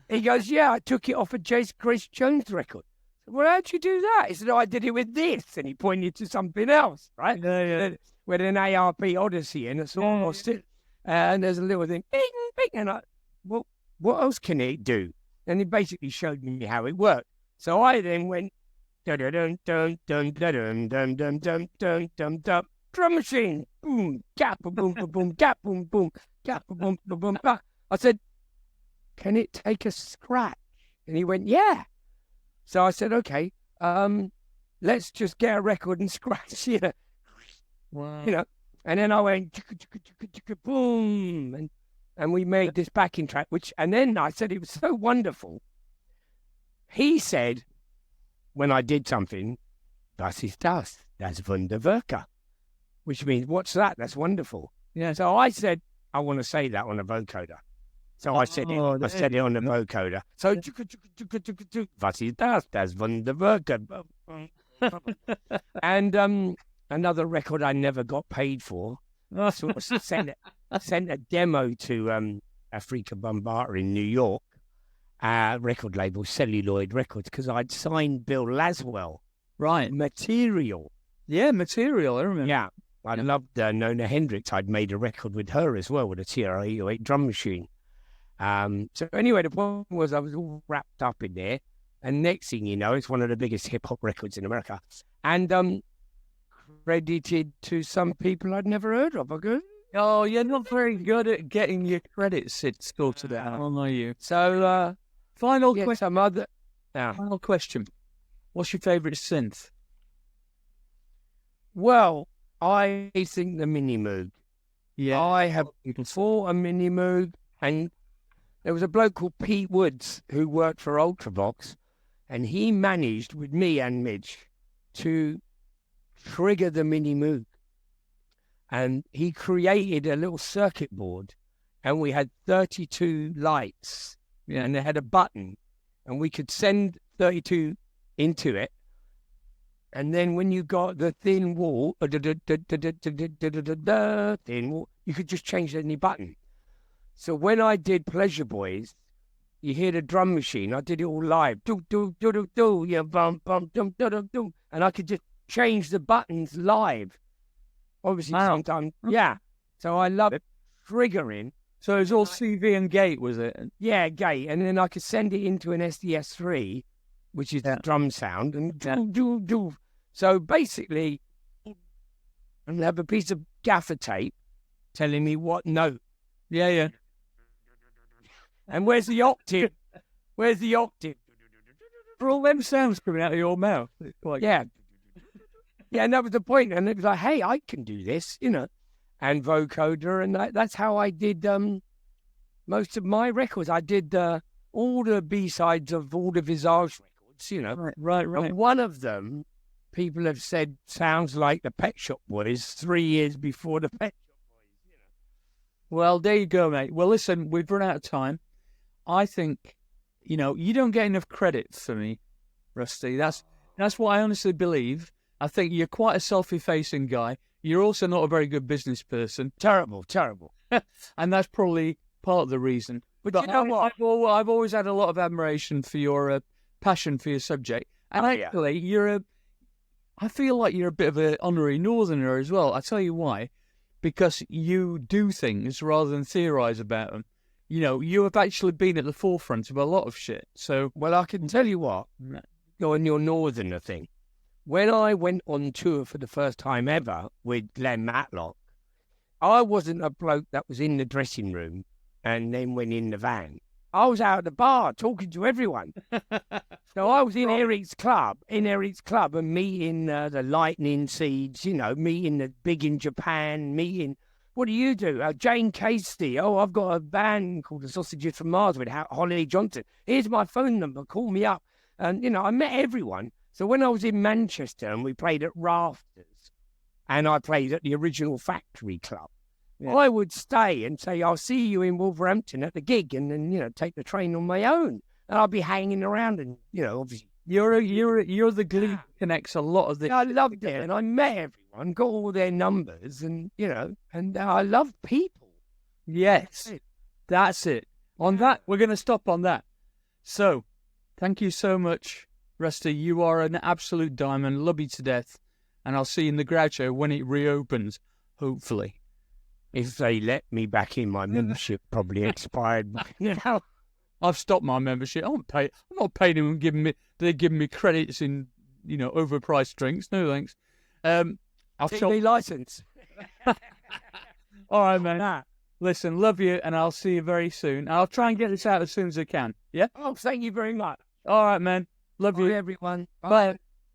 He goes, yeah, I took it off a Grace Jones record. I said, well, how'd you do that? He said, oh, I did it with this. And he pointed to something else, right? Yeah. With an ARP Odyssey and a sort of and there's a little thing, bing, bing. And I, well, what else can it do? And he basically showed me how it worked. So I then went, dun dun dun dun dun dun dun dun dun dun dun, drum machine, boom, gap, boom, boom, boom, gap, boom, boom, gap, boom, boom, boom. I said, can it take a scratch? And he went, yeah. So I said, okay, let's just get a record and scratch, you know. Wow. You know. And then I went, boom, and we made this backing track, and then I said it was so wonderful. He said, when I did something, das ist das, that's Wunderwerker, which means, what's that? That's wonderful. Yeah. So I said, I want to say that on a vocoder. So I said it on the vocoder. So, was ist das? That's Wunderwerker. And another record I never got paid for. I sort of sent a demo to Afrika Bambaataa in New York, record label Celluloid Records, because I'd signed Bill Laswell. Right. Material. Yeah, Material, I remember. Yeah. I loved Nona Hendricks. I'd made a record with her as well, with a TR-808 drum machine. So anyway, the point was I was all wrapped up in there. And next thing you know, it's one of the biggest hip-hop records in America. And credited to some people I'd never heard of. I go, oh, you're not very good at getting your credits sorted out, are you? So, final question. What's your favourite synth? Well, I think the Mini Moog. Yeah. I have bought a Mini Moog, and there was a bloke called Pete Woods who worked for Ultravox, and he managed, with me and Midge, to trigger the Mini Moog. And he created a little circuit board and we had 32 lights, and they had a button, and we could send 32 into it. And then when you got the thin wall, thin wall, you could just change any button. So when I did Pleasure Boys, you hear the drum machine. I did it all live. Do, do, do, do, do, yeah, bum, bum, dum, do, do, do. And I could just change the buttons live. Obviously, sometimes, yeah. So I love it. Triggering. So it was all CV and gate, was it? Yeah, gate. And then I could send it into an SDS3, which is the drum sound, and do, do, do. So basically, and have a piece of gaffer tape telling me what note. Yeah. And where's the octave? Where's the octave? For all them sounds coming out of your mouth. Like... Yeah. Yeah, and that was the point. And it was like, hey, I can do this, you know. And vocoder, and that's how I did most of my records. I did all the B-sides of all the Visage records, you know. Right. And one of them, people have said, sounds like the Pet Shop Boys 3 years before the Pet Shop Boys, you know. Well, there you go, mate. Well, listen, we've run out of time. I think, you know, you don't get enough credit for me, Rusty. That's what I honestly believe. I think you're quite a self-effacing guy. You're also not a very good business person. Terrible. And that's probably part of the reason. But you know what? I've always had a lot of admiration for your passion for your subject. And actually, I feel like you're a bit of an honorary northerner as well. I tell you why. Because you do things rather than theorise about them. You know, you have actually been at the forefront of a lot of shit. So, well, I can tell you what, on your northerner thing, when I went on tour for the first time ever with Glenn Matlock, I wasn't a bloke that was in the dressing room and then went in the van. I was out at the bar talking to everyone. So I was in Eric's club, and meeting the Lightning Seeds, you know, meeting the big in Japan, meeting, what do you do? Jane Casey. Oh, I've got a band called the Sausages from Mars with Holly Johnson. Here's my phone number. Call me up. And, you know, I met everyone. So when I was in Manchester and we played at Rafters and I played at the original Factory Club, I would stay and say, I'll see you in Wolverhampton at the gig, and then, you know, take the train on my own. And I'll be hanging around and, you know, obviously. You're the glue that connects a lot of the... I loved it, and I met everyone, got all their numbers, and, you know, and I love people. Yes, that's it. On that, we're going to stop on that. So, thank you so much, Rusty. You are an absolute diamond. Love you to death. And I'll see you in the Groucho when it reopens, hopefully. If they let me back in, my membership probably expired. You know, I've stopped my membership. I'm not paying them and they're giving me credits in, you know, overpriced drinks. No thanks. I'll take me license. All right, man. Listen, love you, and I'll see you very soon. I'll try and get this out as soon as I can. Yeah. Oh, thank you very much. All right, man. Love you, everyone. Bye.